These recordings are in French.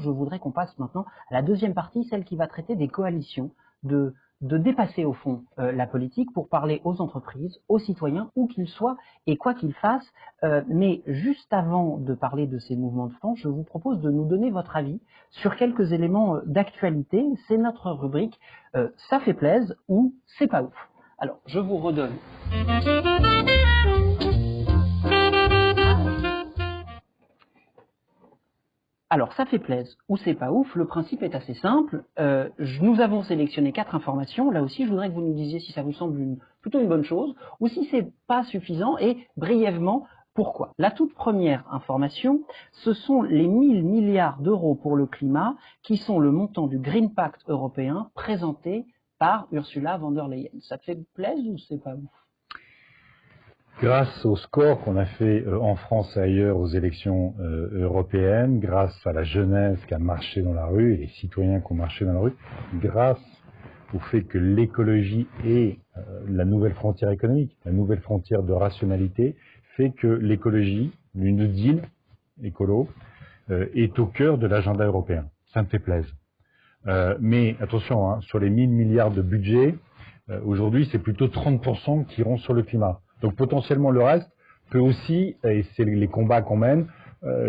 je voudrais qu'on passe maintenant à la deuxième partie, celle qui va traiter des coalitions, de dépasser au fond la politique pour parler aux entreprises, aux citoyens, où qu'ils soient et quoi qu'ils fassent. Mais juste avant de parler de ces mouvements de fond, je vous propose de nous donner votre avis sur quelques éléments d'actualité. C'est notre rubrique « Ça fait plaise » ou « C'est pas ouf ». Alors, je vous redonne. Alors, ça fait plaise ou c'est pas ouf, le principe est assez simple. Nous avons sélectionné 4 informations. Là aussi, je voudrais que vous nous disiez si ça vous semble plutôt une bonne chose ou si c'est pas suffisant et brièvement, pourquoi. La toute première information, ce sont les 1000 milliards d'euros pour le climat qui sont le montant du Green Pact européen présenté par Ursula von der Leyen. Ça te fait plaisir ou c'est pas ouf? Grâce au score qu'on a fait en France et ailleurs aux élections européennes, grâce à la jeunesse qui a marché dans la rue et les citoyens qui ont marché dans la rue, grâce au fait que l'écologie est la nouvelle frontière économique, la nouvelle frontière de rationalité, fait que l'écologie, le New Deal écolo, est au cœur de l'agenda européen. Ça me fait plaisir. Mais attention, hein, sur les 1000 milliards de budget, aujourd'hui c'est plutôt 30% qui iront sur le climat. Donc potentiellement le reste peut aussi, et c'est les combats qu'on mène,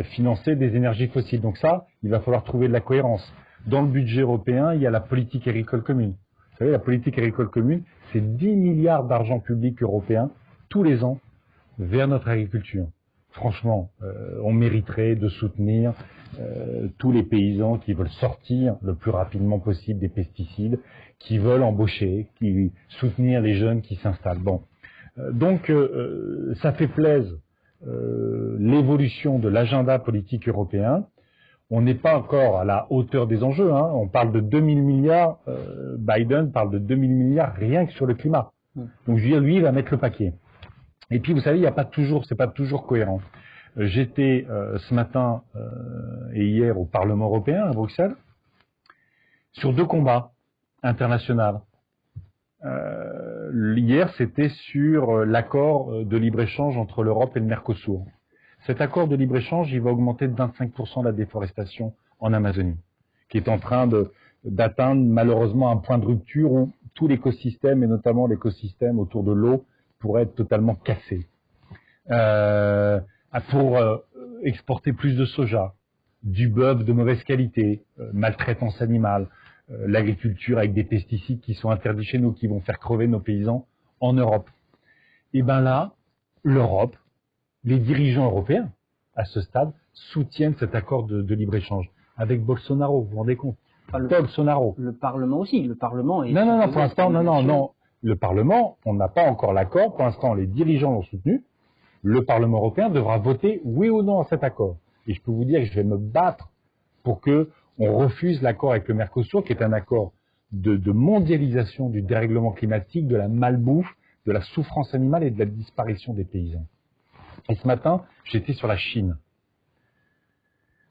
financer des énergies fossiles. Donc ça, il va falloir trouver de la cohérence. Dans le budget européen, il y a la politique agricole commune. Vous savez, la politique agricole commune, c'est 10 milliards d'argent public européen tous les ans vers notre agriculture. Franchement, on mériterait de soutenir tous les paysans qui veulent sortir le plus rapidement possible des pesticides, qui veulent embaucher, qui soutenir les jeunes qui s'installent. Bon. Donc, ça fait plaisir l'évolution de l'agenda politique européen. On n'est pas encore à la hauteur des enjeux. Hein. On parle de 2000 milliards, Biden parle de 2000 milliards rien que sur le climat. Donc, je veux dire, lui, il va mettre le paquet. Et puis, vous savez, il n'y a pas toujours, c'est pas toujours cohérent. J'étais ce matin et hier au Parlement européen à Bruxelles sur 2 combats internationaux. Hier, c'était sur l'accord de libre-échange entre l'Europe et le Mercosur. Cet accord de libre-échange, il va augmenter de 25% la déforestation en Amazonie, qui est en train d'atteindre malheureusement un point de rupture où tout l'écosystème, et notamment l'écosystème autour de l'eau, pourrait être totalement cassé. Pour exporter plus de soja, du bœuf de mauvaise qualité, maltraitance animale, l'agriculture avec des pesticides qui sont interdits chez nous, qui vont faire crever nos paysans en Europe. Et bien là, l'Europe, les dirigeants européens, à ce stade, soutiennent cet accord de libre-échange. Avec Bolsonaro, vous vous rendez compte? Bolsonaro. Le Parlement aussi, le Parlement est... Non, pour l'instant, non. Le Parlement, on n'a pas encore l'accord. Pour l'instant, les dirigeants l'ont soutenu. Le Parlement européen devra voter oui ou non à cet accord. Et je peux vous dire que je vais me battre pour que on refuse l'accord avec le Mercosur, qui est un accord de mondialisation du dérèglement climatique, de la malbouffe, de la souffrance animale et de la disparition des paysans. Et ce matin, j'étais sur la Chine.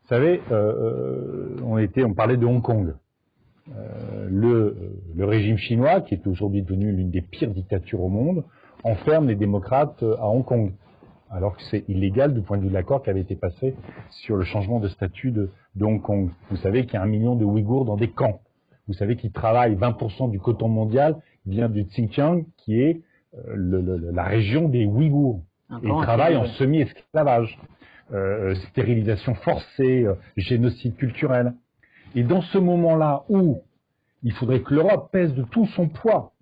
Vous savez, on parlait de Hong Kong. Le régime chinois, qui est aujourd'hui devenu l'une des pires dictatures au monde, enferme les démocrates à Hong Kong, alors que c'est illégal du point de vue de l'accord qui avait été passé sur le changement de statut de Hong Kong. Vous savez qu'il y a 1 million de Ouïghours dans des camps. Vous savez qu'ils travaillent, 20% du coton mondial vient du Xinjiang, qui est la région des Ouïghours. Et ils travaillent en semi-esclavage, stérilisation forcée, génocide culturel. Et dans ce moment-là où il faudrait que l'Europe pèse de tout son poids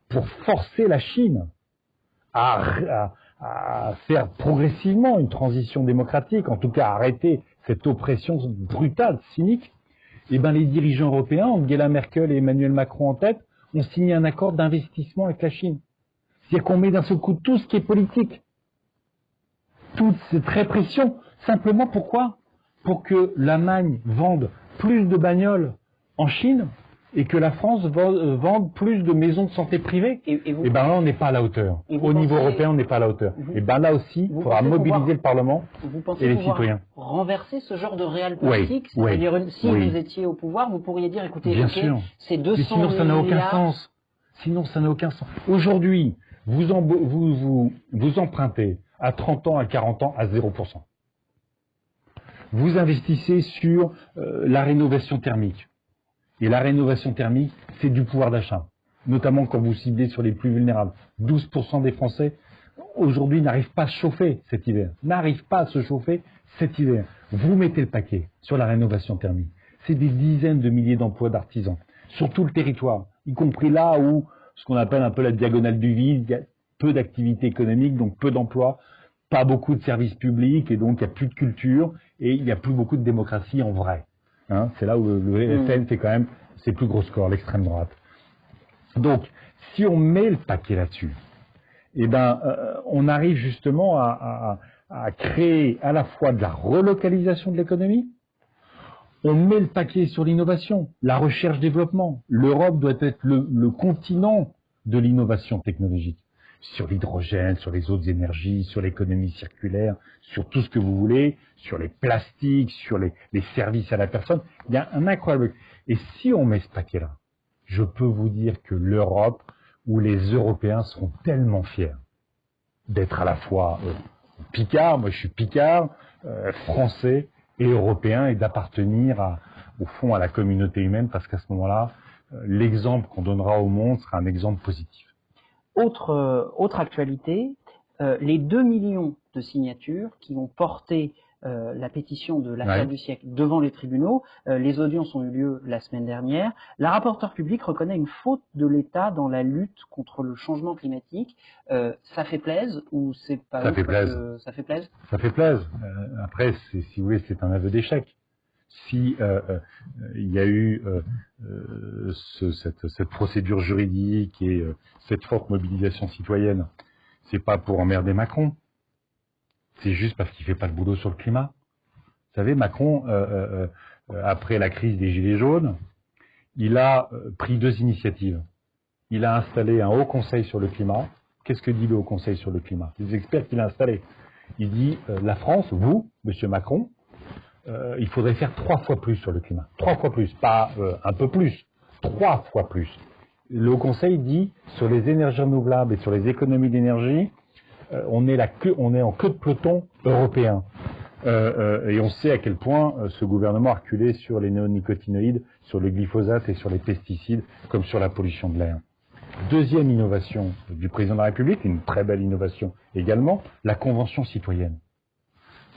pour forcer la Chine à faire progressivement une transition démocratique, en tout cas arrêter cette oppression brutale, cynique, et ben les dirigeants européens, Angela Merkel et Emmanuel Macron en tête, ont signé un accord d'investissement avec la Chine. C'est-à-dire qu'on met d'un seul coup tout ce qui est politique, toute cette répression, simplement pourquoi? Pour que l'Allemagne vende plus de bagnoles en Chine et que la France vende plus de maisons de santé privées. Et bien là, on n'est pas à la hauteur. Au niveau européen, on n'est pas à la hauteur. Et bien là aussi, il faudra mobiliser le Parlement et les citoyens. Renverser ce genre de réel politique, c'est-à-dire si vous étiez au pouvoir, vous pourriez dire, écoutez, c'est 200 mais sinon, ça n'a aucun sens. Sinon, ça n'a aucun sens. Aujourd'hui, vous empruntez à 30 ans, à 40 ans, à 0%. Vous investissez sur la rénovation thermique. Et la rénovation thermique, c'est du pouvoir d'achat, notamment quand vous ciblez sur les plus vulnérables. 12% des Français, aujourd'hui, n'arrivent pas à se chauffer cet hiver. N'arrivent pas à se chauffer cet hiver. Vous mettez le paquet sur la rénovation thermique. C'est des dizaines de milliers d'emplois d'artisans sur tout le territoire, y compris là où, ce qu'on appelle un peu la diagonale du vide, il y a peu d'activité économique, donc peu d'emplois, pas beaucoup de services publics, et donc il n'y a plus de culture, et il n'y a plus beaucoup de démocratie en vrai. Hein, c'est là où le FN fait quand même ses plus gros scores, l'extrême droite. Donc, si on met le paquet là-dessus, eh ben, on arrive justement à créer à la fois de la relocalisation de l'économie. On met le paquet sur l'innovation, la recherche-développement. L'Europe doit être le continent de l'innovation technologique. Sur l'hydrogène, sur les autres énergies, sur l'économie circulaire, sur tout ce que vous voulez, sur les plastiques, sur les services à la personne. Il y a un incroyable... Et si on met ce paquet-là, je peux vous dire que l'Europe ou les Européens seront tellement fiers d'être à la fois Picard, moi je suis Picard, français et européen, et d'appartenir au fond à la communauté humaine, parce qu'à ce moment-là, l'exemple qu'on donnera au monde sera un exemple positif. Autre actualité, les 2 millions de signatures qui ont porté la pétition de l'affaire du siècle devant les tribunaux, les audiences ont eu lieu la semaine dernière. La rapporteure publique reconnaît une faute de l'État dans la lutte contre le changement climatique. Ça fait plaise ou c'est pas ça fait plaise. Ça fait plaise. Ça fait plaise. Après, si vous voulez, c'est un aveu d'échec. Si il y a eu cette procédure juridique et cette forte mobilisation citoyenne, c'est pas pour emmerder Macron. C'est juste parce qu'il fait pas le boulot sur le climat. Vous savez, Macron, après la crise des Gilets jaunes, il a pris 2 initiatives. Il a installé un haut conseil sur le climat. Qu'est-ce que dit le haut conseil sur le climat? Les experts qu'il a installés. Il dit, la France, vous, monsieur Macron, il faudrait faire 3 fois plus sur le climat. 3 fois plus, pas un peu plus. 3 fois plus. Le haut conseil dit, sur les énergies renouvelables et sur les économies d'énergie, on est en queue de peloton européen. Et on sait à quel point ce gouvernement a reculé sur les néonicotinoïdes, sur le glyphosate et sur les pesticides, comme sur la pollution de l'air. Deuxième innovation du président de la République, une très belle innovation également, la Convention citoyenne.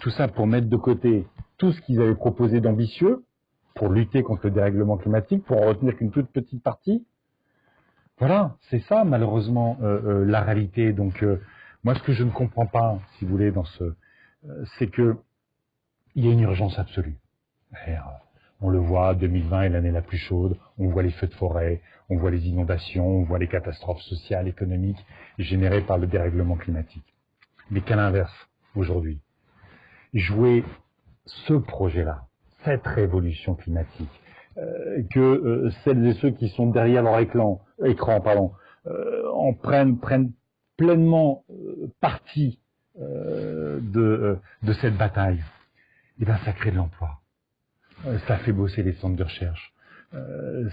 Tout ça pour mettre de côté tout ce qu'ils avaient proposé d'ambitieux, pour lutter contre le dérèglement climatique, pour en retenir qu'une toute petite partie. Voilà, c'est ça malheureusement la réalité. Donc moi ce que je ne comprends pas, si vous voulez, c'est que il y a une urgence absolue. On le voit, 2020 est l'année la plus chaude, on voit les feux de forêt, on voit les inondations, on voit les catastrophes sociales, économiques générées par le dérèglement climatique. Mais qu'à l'inverse, aujourd'hui, jouer ce projet-là, cette révolution climatique, que celles et ceux qui sont derrière leur écran, en prennent pleinement partie de cette bataille, et bien ça crée de l'emploi. Ça fait bosser les centres de recherche.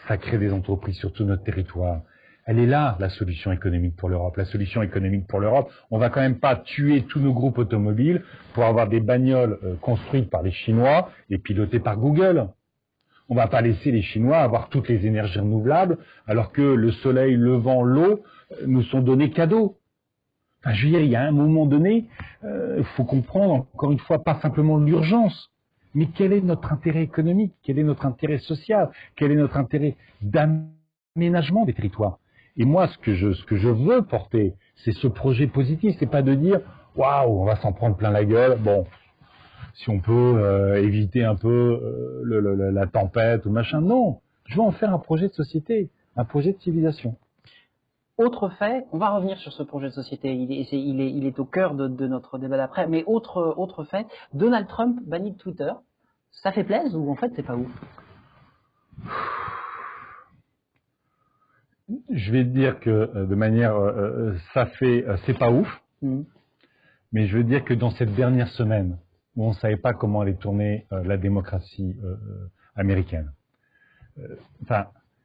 Ça crée des entreprises sur tout notre territoire. Elle est là, la solution économique pour l'Europe. La solution économique pour l'Europe, on va quand même pas tuer tous nos groupes automobiles pour avoir des bagnoles construites par les Chinois et pilotées par Google. On va pas laisser les Chinois avoir toutes les énergies renouvelables alors que le soleil, le vent, l'eau nous sont donnés cadeaux. Enfin, je veux dire, il y a un moment donné, il faut comprendre, encore une fois, pas simplement l'urgence, mais quel est notre intérêt économique, quel est notre intérêt social, quel est notre intérêt d'aménagement des territoires. Et moi, ce que je veux porter, c'est ce projet positif, c'est pas de dire waouh, on va s'en prendre plein la gueule. Bon, si on peut éviter un peu la tempête ou machin, non. Je veux en faire un projet de société, un projet de civilisation. Autre fait, on va revenir sur ce projet de société, il est au cœur de notre débat d'après, mais autre fait, Donald Trump banni de Twitter, ça fait plaisir ou en fait c'est pas ouf? Je vais te dire que de manière, c'est pas ouf, mais je veux dire que dans cette dernière semaine, où on ne savait pas comment allait tourner la démocratie américaine,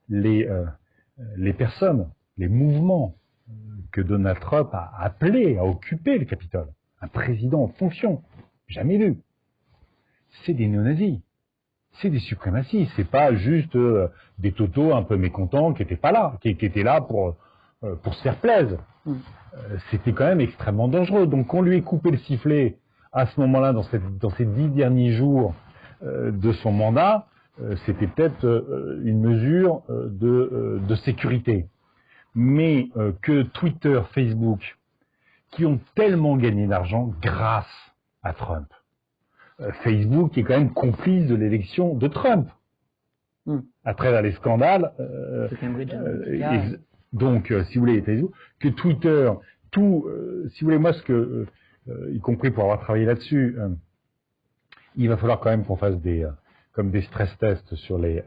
les personnes, les mouvements que Donald Trump a appelés à occuper le Capitole, un président en fonction, jamais vu. c'est des néo-nazis. C'est des suprémacistes. C'est pas juste des totos un peu mécontents qui étaient pas là, qui étaient là pour se faire plaisir. C'était quand même extrêmement dangereux. Donc qu'on lui ait coupé le sifflet à ce moment-là, dans ces 10 derniers jours de son mandat, c'était peut-être une mesure de sécurité. Mais que Twitter, Facebook, qui ont tellement gagné d'argent grâce à Trump. Facebook est quand même complice de l'élection de Trump, à travers les scandales. Donc, si vous voulez, Facebook, que Twitter, si vous voulez, moi, y compris pour avoir travaillé là-dessus, il va falloir quand même qu'on fasse comme des stress tests sur les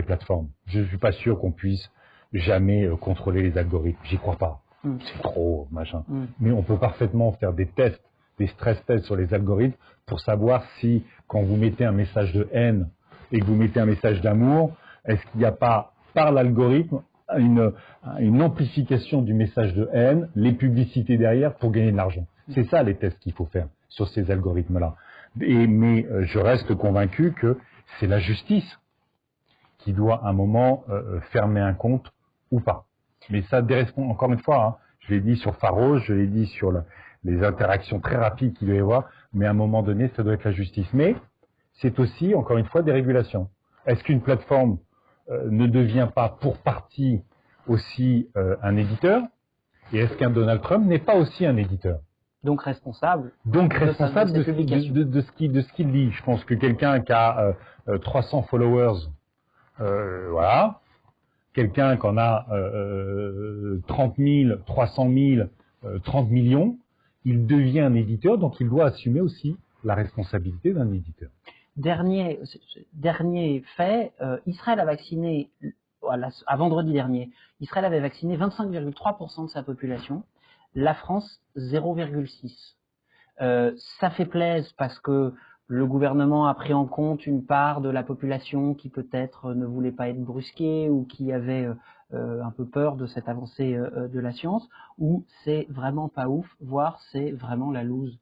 plateformes. Je ne suis pas sûr qu'on puisse jamais contrôler les algorithmes. J'y crois pas. C'est trop, machin. Mais on peut parfaitement faire des tests, des stress tests sur les algorithmes pour savoir si, quand vous mettez un message de haine et que vous mettez un message d'amour, est-ce qu'il n'y a pas, par l'algorithme, une amplification du message de haine, les publicités derrière pour gagner de l'argent. C'est ça les tests qu'il faut faire sur ces algorithmes-là. Mais je reste convaincu que c'est la justice qui doit à un moment fermer un compte ou pas. Mais ça dérespond, encore une fois, hein, je l'ai dit sur Pharos, je l'ai dit sur les interactions très rapides qu'il doit y avoir, mais à un moment donné, ça doit être la justice. Mais c'est aussi, encore une fois, des régulations. Est-ce qu'une plateforme ne devient pas pour partie aussi un éditeur? Et est-ce qu'un Donald Trump n'est pas aussi un éditeur? Donc responsable de ce qu'il dit. Je pense que quelqu'un qui a 300 followers, voilà, quelqu'un qui en a 30 000, 300 000, 30 millions, il devient un éditeur, donc il doit assumer aussi la responsabilité d'un éditeur. Dernier fait, Israël a vacciné, à vendredi dernier, Israël avait vacciné 25,3% de sa population, la France 0,6%. Ça fait plaisir parce que le gouvernement a pris en compte une part de la population qui peut-être ne voulait pas être brusquée ou qui avait un peu peur de cette avancée de la science, ou c'est vraiment pas ouf, voire c'est vraiment la loose.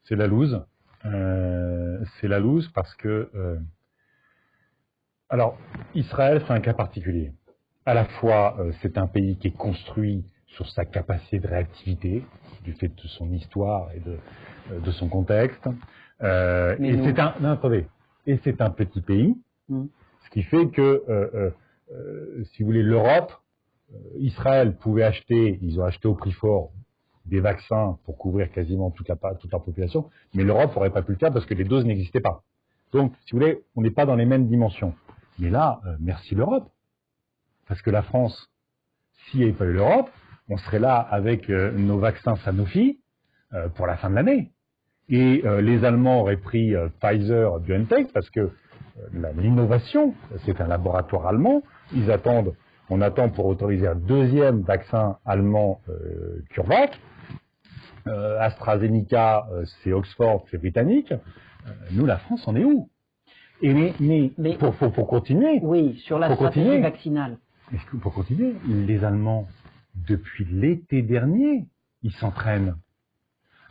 C'est la loose. C'est la loose parce que... alors, Israël, c'est un cas particulier. À la fois, c'est un pays qui est construit sur sa capacité de réactivité, du fait de son histoire et de son contexte. Et c'est un petit pays, ce qui fait que, si vous voulez, l'Europe, Israël pouvait acheter, ils ont acheté au prix fort, des vaccins pour couvrir quasiment toute leur population, mais l'Europe n'aurait pas pu le faire parce que les doses n'existaient pas. Donc, si vous voulez, on n'est pas dans les mêmes dimensions. Mais là, merci l'Europe. Parce que la France, s'il n'y avait pas eu l'Europe, on serait là avec nos vaccins Sanofi pour la fin de l'année. Et les Allemands auraient pris Pfizer, BioNTech, parce que l'innovation, c'est un laboratoire allemand. On attend pour autoriser un deuxième vaccin allemand CureVac. AstraZeneca, c'est Oxford, c'est britannique. Nous, la France, on est où? Mais pour continuer. Oui, sur la stratégie vaccinale. Mais pour continuer, les Allemands, depuis l'été dernier, ils s'entraînent.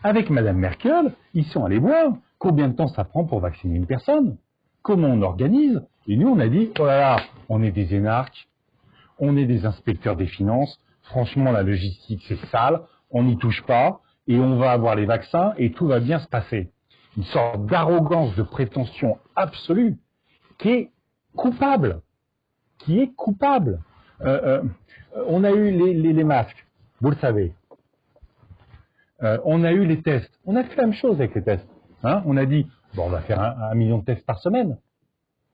Avec Madame Merkel, ils sont allés voir combien de temps ça prend pour vacciner une personne, comment on organise. Et nous, on a dit, oh là là, on est des énarques, on est des inspecteurs des finances, franchement, la logistique, c'est sale, on n'y touche pas, et on va avoir les vaccins, et tout va bien se passer. Une sorte d'arrogance, de prétention absolue, qui est coupable. On a eu les masques, vous le savez. On a eu les tests. On a fait la même chose avec les tests. Hein, on a dit, bon, on va faire un million de tests par semaine.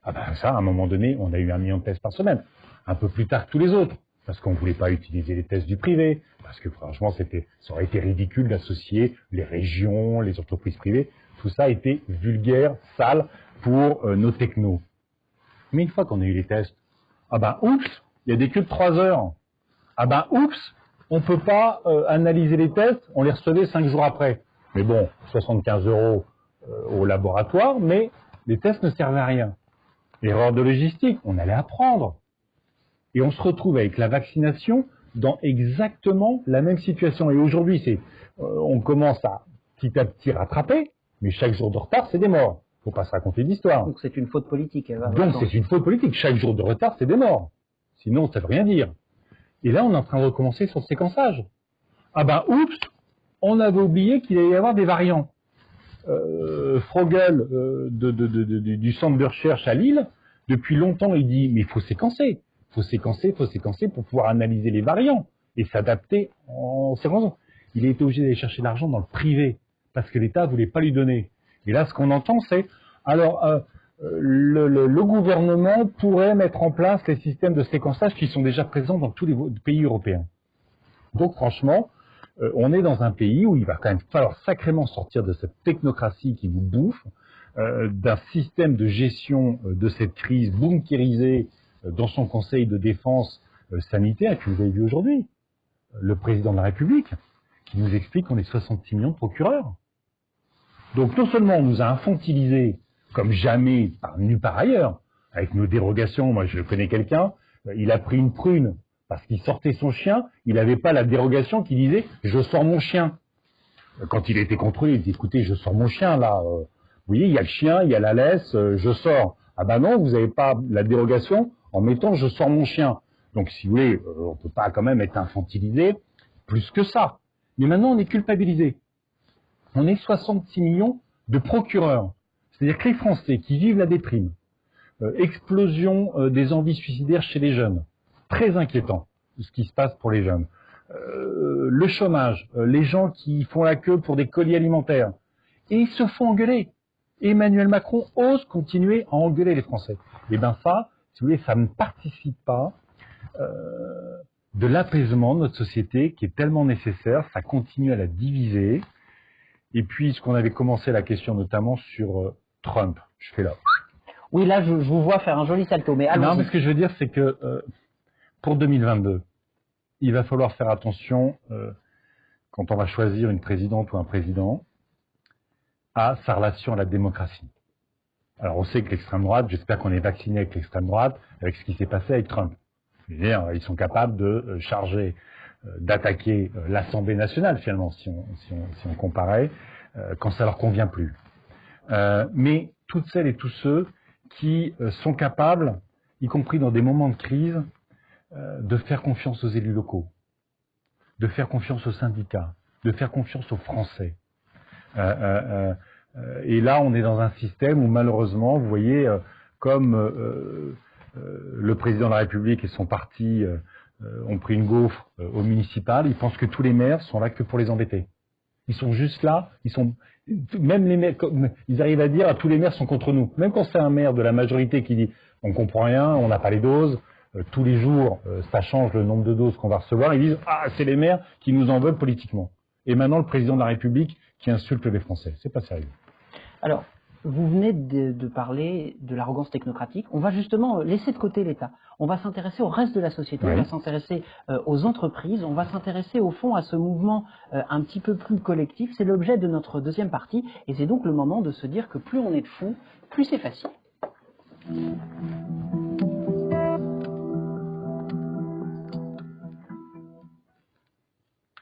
Ah ben ça, à un moment donné, on a eu 1 million de tests par semaine. Un peu plus tard que tous les autres. Parce qu'on ne voulait pas utiliser les tests du privé. Parce que franchement, ça aurait été ridicule d'associer les régions, les entreprises privées. Tout ça a été vulgaire, sale pour nos technos. Mais une fois qu'on a eu les tests, ah ben oups, il y a des queues de 3 heures. Ah ben oups, on ne peut pas analyser les tests, on les recevait 5 jours après. Mais bon, 75 € au laboratoire, mais les tests ne servaient à rien. Erreur de logistique, on allait apprendre. Et on se retrouve avec la vaccination dans exactement la même situation. Et aujourd'hui, on commence à petit rattraper, mais chaque jour de retard, c'est des morts. faut pas se raconter d'histoire. Donc c'est une faute politique. Donc c'est une faute politique. Chaque jour de retard, c'est des morts. Sinon, ça veut rien dire. Et là, on est en train de recommencer sur le séquençage. Ah ben, oups, on avait oublié qu'il allait y avoir des variants. Frogel du centre de recherche à Lille, depuis longtemps, il dit mais il faut séquencer. Il faut séquencer pour pouvoir analyser les variants et s'adapter en séquençant. Il a été obligé d'aller chercher l'argent dans le privé parce que l'État ne voulait pas lui donner. Et là, ce qu'on entend, c'est alors le gouvernement pourrait mettre en place les systèmes de séquençage qui sont déjà présents dans tous les pays européens. Donc franchement, on est dans un pays où il va quand même falloir sacrément sortir de cette technocratie qui vous bouffe, d'un système de gestion de cette crise bunkérisée dans son conseil de défense sanitaire que vous avez vu aujourd'hui. Le président de la République qui nous explique qu'on est 66 millions de procureurs. Donc non seulement on nous a infantilisés comme jamais nulle part ailleurs, avec nos dérogations. Moi je connais quelqu'un, il a pris une prune parce qu'il sortait son chien, il n'avait pas la dérogation qui disait « je sors mon chien ». Quand il a été contrôlé, il dit « écoutez, je sors mon chien là, vous voyez, il y a le chien, il y a la laisse, je sors ». Ah ben non, vous n'avez pas la dérogation en mettant « je sors mon chien ». Donc si vous voulez, on ne peut pas quand même être infantilisé plus que ça. Mais maintenant on est culpabilisé. On est 66 millions de procureurs. C'est-à-dire que les Français qui vivent la déprime, explosion des envies suicidaires chez les jeunes, très inquiétant ce qui se passe pour les jeunes. Le chômage, les gens qui font la queue pour des colis alimentaires, et ils se font engueuler. Emmanuel Macron ose continuer à engueuler les Français. Et bien ça, si vous voulez, ça ne participe pas de l'apaisement de notre société qui est tellement nécessaire, ça continue à la diviser. Et puis, ce qu'on avait commencé la question notamment sur Trump, je fais là. Oui, là, je vous vois faire un joli salto, mais non, mais ce que je veux dire, c'est que pour 2022, il va falloir faire attention, quand on va choisir une présidente ou un président, à sa relation à la démocratie. Alors, on sait que l'extrême droite, j'espère qu'on est vacciné avec l'extrême droite, avec ce qui s'est passé avec Trump. Je veux dire, ils sont capables de charger, d'attaquer l'Assemblée nationale, finalement, si on comparait, quand ça leur convient plus. Mais toutes celles et tous ceux qui sont capables, y compris dans des moments de crise, de faire confiance aux élus locaux, de faire confiance aux syndicats, de faire confiance aux Français. Et là, on est dans un système où malheureusement, vous voyez, comme le président de la République et son parti ont pris une gaufre au municipal, ils pensent que tous les maires sont là que pour les embêter. Ils sont juste là, même les maires, ils arrivent à dire à tous les maires sont contre nous. Même quand c'est un maire de la majorité qui dit on comprend rien, on n'a pas les doses, tous les jours ça change le nombre de doses qu'on va recevoir, ils disent ah c'est les maires qui nous en veulent politiquement. Et maintenant le président de la République qui insulte les Français, c'est pas sérieux. Alors, vous venez de parler de l'arrogance technocratique. On va justement laisser de côté l'État. On va s'intéresser au reste de la société, oui. On va s'intéresser aux entreprises, on va s'intéresser au fond à ce mouvement un petit peu plus collectif. C'est l'objet de notre deuxième partie et c'est donc le moment de se dire que plus on est de fous, plus c'est facile.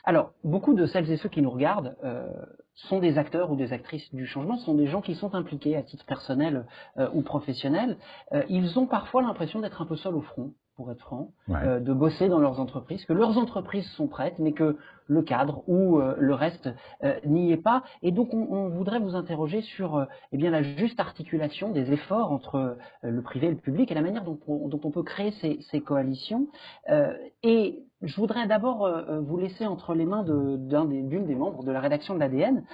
Alors, beaucoup de celles et ceux qui nous regardent sont des acteurs ou des actrices du changement, sont des gens qui sont impliqués à titre personnel ou professionnel. Ils ont parfois l'impression d'être un peu seuls au front, pour être franc, ouais. De bosser dans leurs entreprises, que leurs entreprises sont prêtes, mais que le cadre ou le reste n'y est pas. Et donc, on voudrait vous interroger sur eh bien, la juste articulation des efforts entre le privé et le public et la manière dont on peut créer ces coalitions. Et je voudrais d'abord vous laisser entre les mains d'une des membres de la rédaction de l'ADN,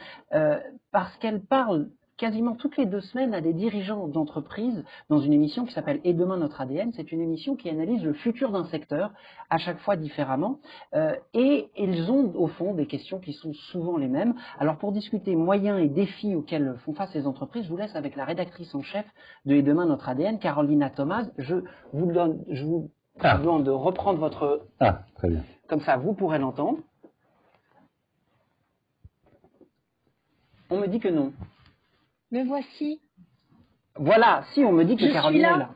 parce qu'elle parle quasiment toutes les 2 semaines à des dirigeants d'entreprises dans une émission qui s'appelle « Et demain notre ADN ». C'est une émission qui analyse le futur d'un secteur, à chaque fois différemment, et ils ont au fond des questions qui sont souvent les mêmes. Alors pour discuter moyens et défis auxquels font face les entreprises, je vous laisse avec la rédactrice en chef de « Et demain notre ADN », Carolina Thomas. Je vous demande de reprendre votre... Ah, très bien. Comme ça, vous pourrez l'entendre. On me dit que non. Me voici. Voilà, si on me dit que Carolina est là.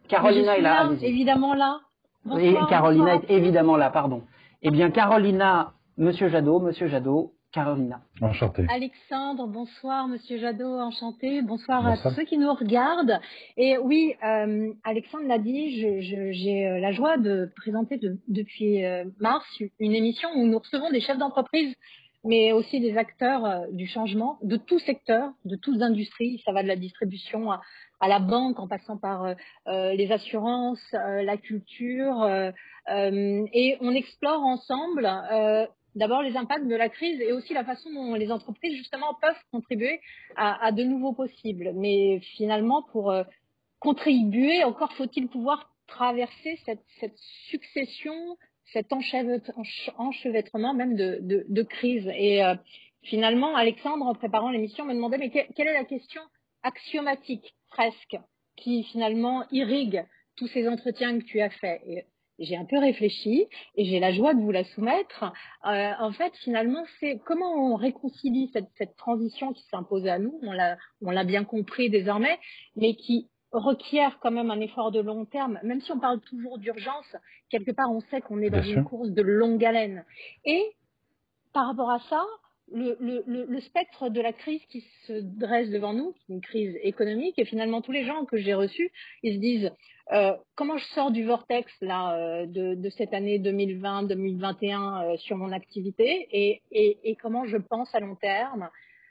Carolina est là, évidemment là. Bonsoir, et Carolina est évidemment là, pardon. Eh bien, Carolina, Monsieur Jadot, Carolina. Enchanté. Alexandre, bonsoir, Monsieur Jadot, enchanté. Bonsoir à Bonsoir. tous ceux qui nous regardent. Et oui, Alexandre l'a dit, j'ai la joie de présenter depuis mars une émission où nous recevons des chefs d'entreprise, mais aussi des acteurs du changement, de tout secteur, de toutes industries. Ça va de la distribution à la banque, en passant par les assurances, la culture. Et on explore ensemble d'abord les impacts de la crise et aussi la façon dont les entreprises justement peuvent contribuer à de nouveaux possibles. Mais finalement, pour contribuer, encore faut-il pouvoir traverser cette succession, cet enchevêtrement même de crises. Et finalement, Alexandre, en préparant l'émission, me demandait mais quelle est la question axiomatique presque qui finalement irrigue tous ces entretiens que tu as faits. Et j'ai un peu réfléchi et j'ai la joie de vous la soumettre. En fait, finalement, c'est comment on réconcilie cette transition qui s'impose à nous, on l'a bien compris désormais, mais qui requiert quand même un effort de long terme. Même si on parle toujours d'urgence, quelque part, on sait qu'on est dans une course de longue haleine. Et par rapport à ça, le spectre de la crise qui se dresse devant nous, qui est une crise économique, et finalement tous les gens que j'ai reçus, ils se disent comment je sors du vortex là de cette année 2020-2021 sur mon activité et comment je pense à long terme.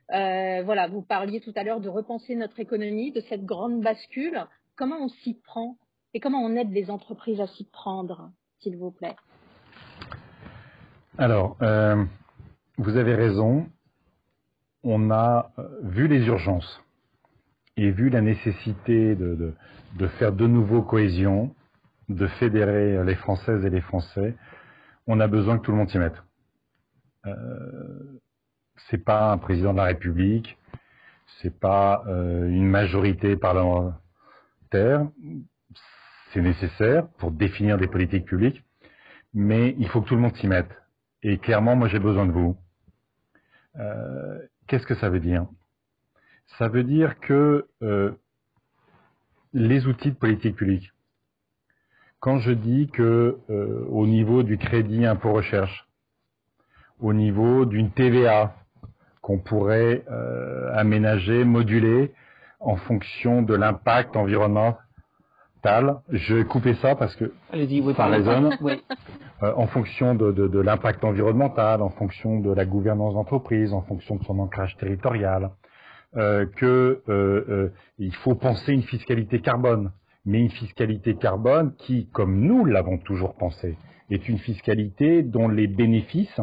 Voilà, vous parliez tout à l'heure de repenser notre économie, de cette grande bascule. Comment on s'y prend et comment on aide les entreprises à s'y prendre, s'il vous plaît? Alors, vous avez raison. On a vu les urgences et vu la nécessité de faire de nouveau cohésion, de fédérer les Françaises et les Français. On a besoin que tout le monde s'y mette. C'est pas un président de la République, c'est pas une majorité parlementaire. C'est nécessaire pour définir des politiques publiques, mais il faut que tout le monde s'y mette. Et clairement, moi, j'ai besoin de vous. Qu'est-ce que ça veut dire? Ça veut dire que les outils de politique publique, quand je dis que au niveau du crédit impôt recherche, au niveau d'une TVA qu'on pourrait aménager, moduler en fonction de l'impact environnemental, je vais couper ça parce que ça résonne. Oui. En fonction de l'impact environnemental, en fonction de la gouvernance d'entreprise, en fonction de son ancrage territorial, il faut penser une fiscalité carbone, mais une fiscalité carbone qui, comme nous l'avons toujours pensé, est une fiscalité dont les bénéfices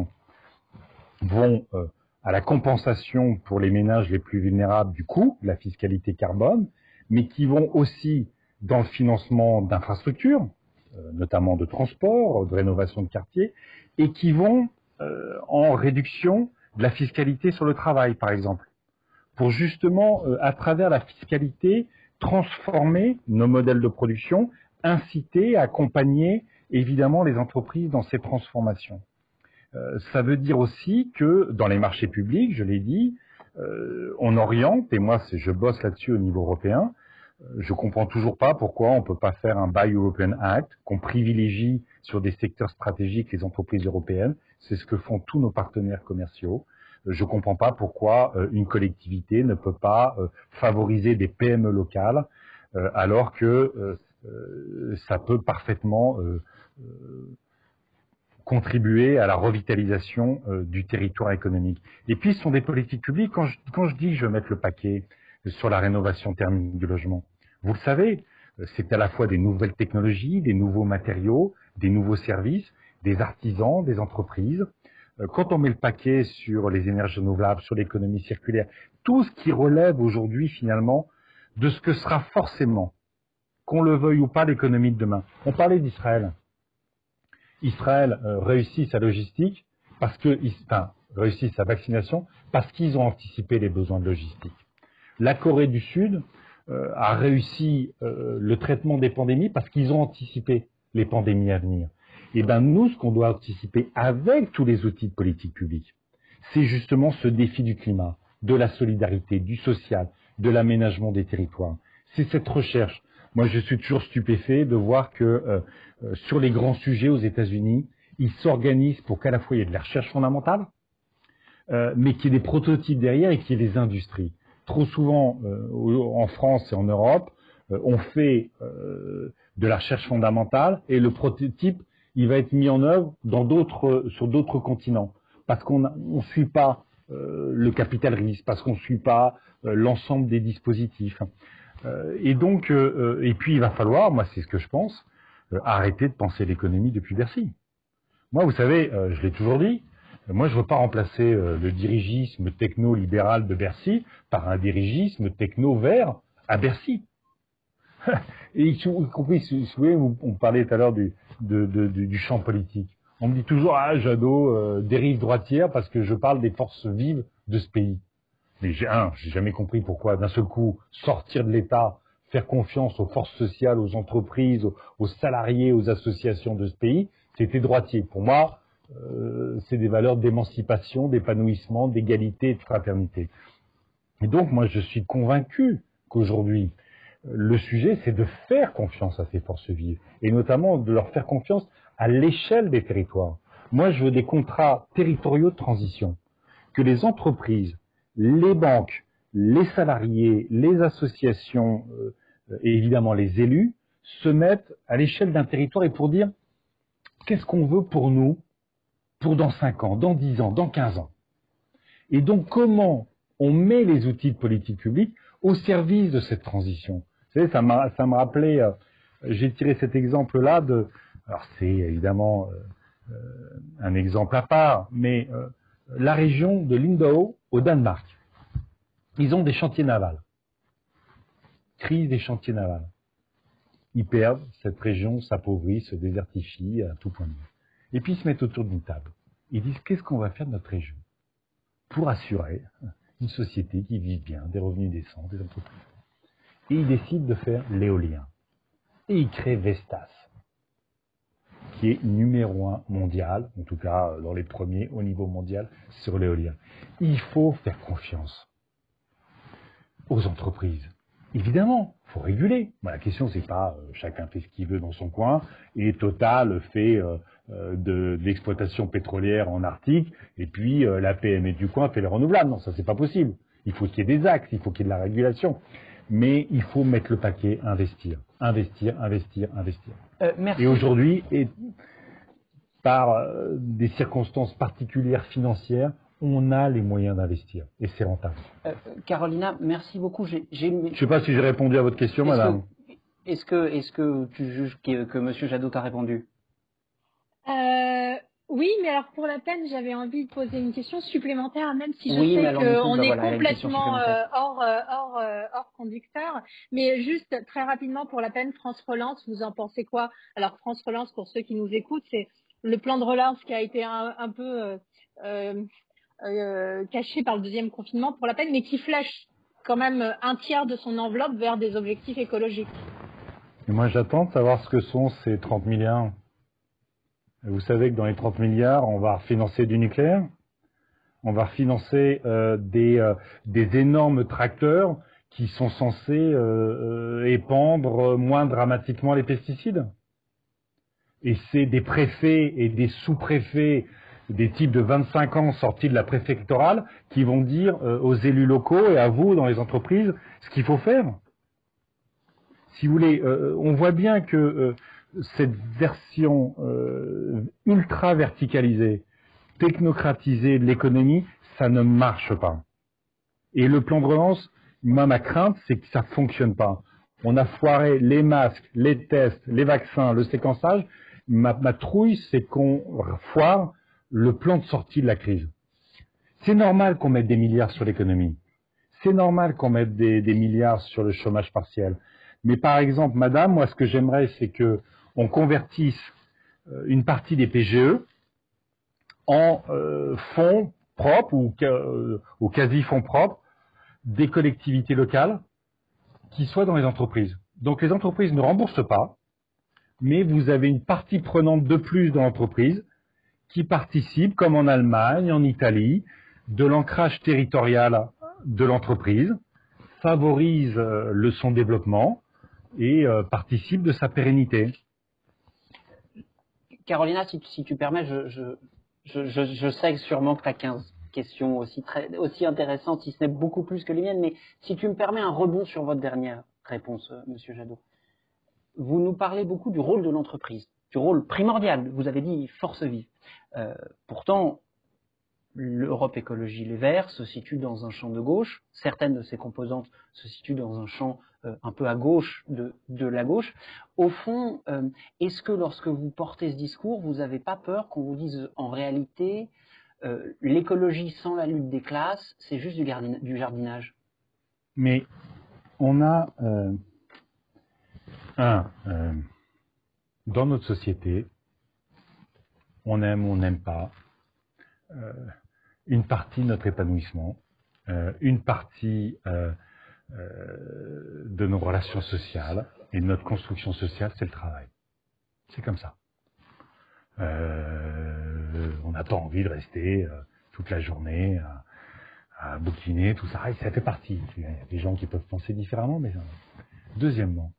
vont à la compensation pour les ménages les plus vulnérables du coût de la fiscalité carbone, mais qui vont aussi dans le financement d'infrastructures, notamment de transport, de rénovation de quartier, et qui vont en réduction de la fiscalité sur le travail, par exemple, pour justement, à travers la fiscalité, transformer nos modèles de production, inciter, accompagner évidemment les entreprises dans ces transformations. Ça veut dire aussi que dans les marchés publics, je l'ai dit, on oriente, et moi je bosse là-dessus au niveau européen. Je comprends toujours pas pourquoi on peut pas faire un Buy European Act, qu'on privilégie sur des secteurs stratégiques les entreprises européennes. C'est ce que font tous nos partenaires commerciaux. Je comprends pas pourquoi une collectivité ne peut pas favoriser des PME locales, alors que ça peut parfaitement contribuer à la revitalisation du territoire économique. Et puis, ce sont des politiques publiques. Quand je dis que je veux mettre le paquet sur la rénovation thermique du logement, vous le savez, c'est à la fois des nouvelles technologies, des nouveaux matériaux, des nouveaux services, des artisans, des entreprises. Quand on met le paquet sur les énergies renouvelables, sur l'économie circulaire, tout ce qui relève aujourd'hui finalement de ce que sera forcément, qu'on le veuille ou pas, l'économie de demain. On parlait d'Israël. Israël réussit sa logistique parce que, réussit sa vaccination parce qu'ils ont anticipé les besoins de logistique. La Corée du Sud a réussi le traitement des pandémies parce qu'ils ont anticipé les pandémies à venir. Et ben nous, ce qu'on doit anticiper avec tous les outils de politique publique, c'est justement ce défi du climat, de la solidarité, du social, de l'aménagement des territoires. C'est cette recherche. Moi, je suis toujours stupéfait de voir que sur les grands sujets aux États-Unis, ils s'organisent pour qu'à la fois il y ait de la recherche fondamentale, mais qu'il y ait des prototypes derrière et qu'il y ait des industries. Trop souvent, en France et en Europe, on fait de la recherche fondamentale et le prototype, il va être mis en œuvre sur d'autres continents, parce qu'on ne suit pas le capital risque, parce qu'on ne suit pas l'ensemble des dispositifs. Et donc, et puis il va falloir, moi c'est ce que je pense, arrêter de penser l'économie depuis Bercy. Moi, vous savez, je l'ai toujours dit, moi je ne veux pas remplacer le dirigisme techno-libéral de Bercy par un dirigisme techno-vert à Bercy. Et y compris, si vous voulez, on parlait tout à l'heure du champ politique. On me dit toujours, ah, Jadot, dérive droitière parce que je parle des forces vives de ce pays. Mais j'ai jamais compris pourquoi, d'un seul coup, sortir de l'État, faire confiance aux forces sociales, aux entreprises, aux salariés, aux associations de ce pays, c'était droitier. Pour moi, c'est des valeurs d'émancipation, d'épanouissement, d'égalité et de fraternité. Et donc, moi, je suis convaincu qu'aujourd'hui, le sujet, c'est de faire confiance à ces forces vives, et notamment de leur faire confiance à l'échelle des territoires. Moi, je veux des contrats territoriaux de transition, que les entreprises, les banques, les salariés, les associations et évidemment les élus se mettent à l'échelle d'un territoire et pour dire qu'est-ce qu'on veut pour nous, pour dans 5 ans, dans 10 ans, dans 15 ans. Et donc, comment on met les outils de politique publique au service de cette transition. Vous savez, ça me rappelait, j'ai tiré cet exemple-là alors c'est évidemment un exemple à part, mais la région de Lindau au Danemark. Ils ont des chantiers navals. Crise des chantiers navals. Ils perdent, cette région s'appauvrit, se désertifie à tout point de vue. Et puis ils se mettent autour d'une table. Ils disent, qu'est-ce qu'on va faire de notre région pour assurer une société qui vive bien, des revenus décents, des entreprises. Et ils décident de faire l'éolien. Et ils créent Vestas, qui est numéro 1 mondial, en tout cas dans les premiers au niveau mondial, sur l'éolien. Il faut faire confiance aux entreprises. Évidemment, il faut réguler. La question, c'est pas chacun fait ce qu'il veut dans son coin, et Total fait de l'exploitation pétrolière en Arctique, et puis la PME du coin fait les renouvelables. Non, ça c'est pas possible. Il faut qu'il y ait des axes, il faut qu'il y ait de la régulation. Mais il faut mettre le paquet, investir. Investir, investir, investir. Merci. Et aujourd'hui, par des circonstances particulières financières, on a les moyens d'investir. Et c'est rentable. Carolina, merci beaucoup. Je ne sais pas si j'ai répondu à votre question, madame. Est-ce que tu juges que M. Jadot a répondu? Oui, mais alors pour la peine, j'avais envie de poser une question supplémentaire, même si je sais qu'on est complètement hors conducteur. Mais juste très rapidement, pour la peine, France Relance, vous en pensez quoi? Alors France Relance, pour ceux qui nous écoutent, c'est le plan de relance qui a été un peu caché par le deuxième confinement pour la peine, mais qui flèche quand même un tiers de son enveloppe vers des objectifs écologiques. Et moi, j'attends de savoir ce que sont ces 30 milliards. Vous savez que dans les 30 milliards, on va refinancer du nucléaire, on va refinancer des énormes tracteurs qui sont censés épandre moins dramatiquement les pesticides. Et c'est des préfets et des sous-préfets, des types de 25 ans sortis de la préfectorale, qui vont dire aux élus locaux et à vous dans les entreprises ce qu'il faut faire. Si vous voulez, on voit bien que cette version ultra verticalisée, technocratisée de l'économie, ça ne marche pas. Et le plan de relance, moi, ma crainte, c'est que ça ne fonctionne pas. On a foiré les masques, les tests, les vaccins, le séquençage. Ma trouille, c'est qu'on foire le plan de sortie de la crise. C'est normal qu'on mette des milliards sur l'économie. C'est normal qu'on mette des milliards sur le chômage partiel. Mais par exemple, madame, moi, ce que j'aimerais, c'est que on convertisse une partie des PGE en fonds propres ou quasi-fonds propres des collectivités locales qui soient dans les entreprises. Donc les entreprises ne remboursent pas, mais vous avez une partie prenante de plus dans l'entreprise qui participe, comme en Allemagne, en Italie, de l'ancrage territorial de l'entreprise, favorise son développement et participe de sa pérennité. Carolina, si tu permets, je sais sûrement que tu as question aussi intéressante, si ce n'est beaucoup plus que les miennes, mais si tu me permets un rebond sur votre dernière réponse, Monsieur Jadot. Vous nous parlez beaucoup du rôle de l'entreprise, du rôle primordial, vous avez dit force vive. Pourtant, l'Europe Écologie Les Verts se situe dans un champ de gauche, certaines de ses composantes se situent dans un champ un peu à gauche de la gauche. Au fond, est-ce que lorsque vous portez ce discours, vous n'avez pas peur qu'on vous dise en réalité l'écologie sans la lutte des classes, c'est juste du jardinage? Mais on a dans notre société, on aime ou on n'aime pas, une partie de notre épanouissement, une partie de nos relations sociales et de notre construction sociale, c'est le travail. C'est comme ça. On n'a pas envie de rester toute la journée à bouquiner, tout ça. Et ça fait partie. Il y a des gens qui peuvent penser différemment, mais deuxièmement,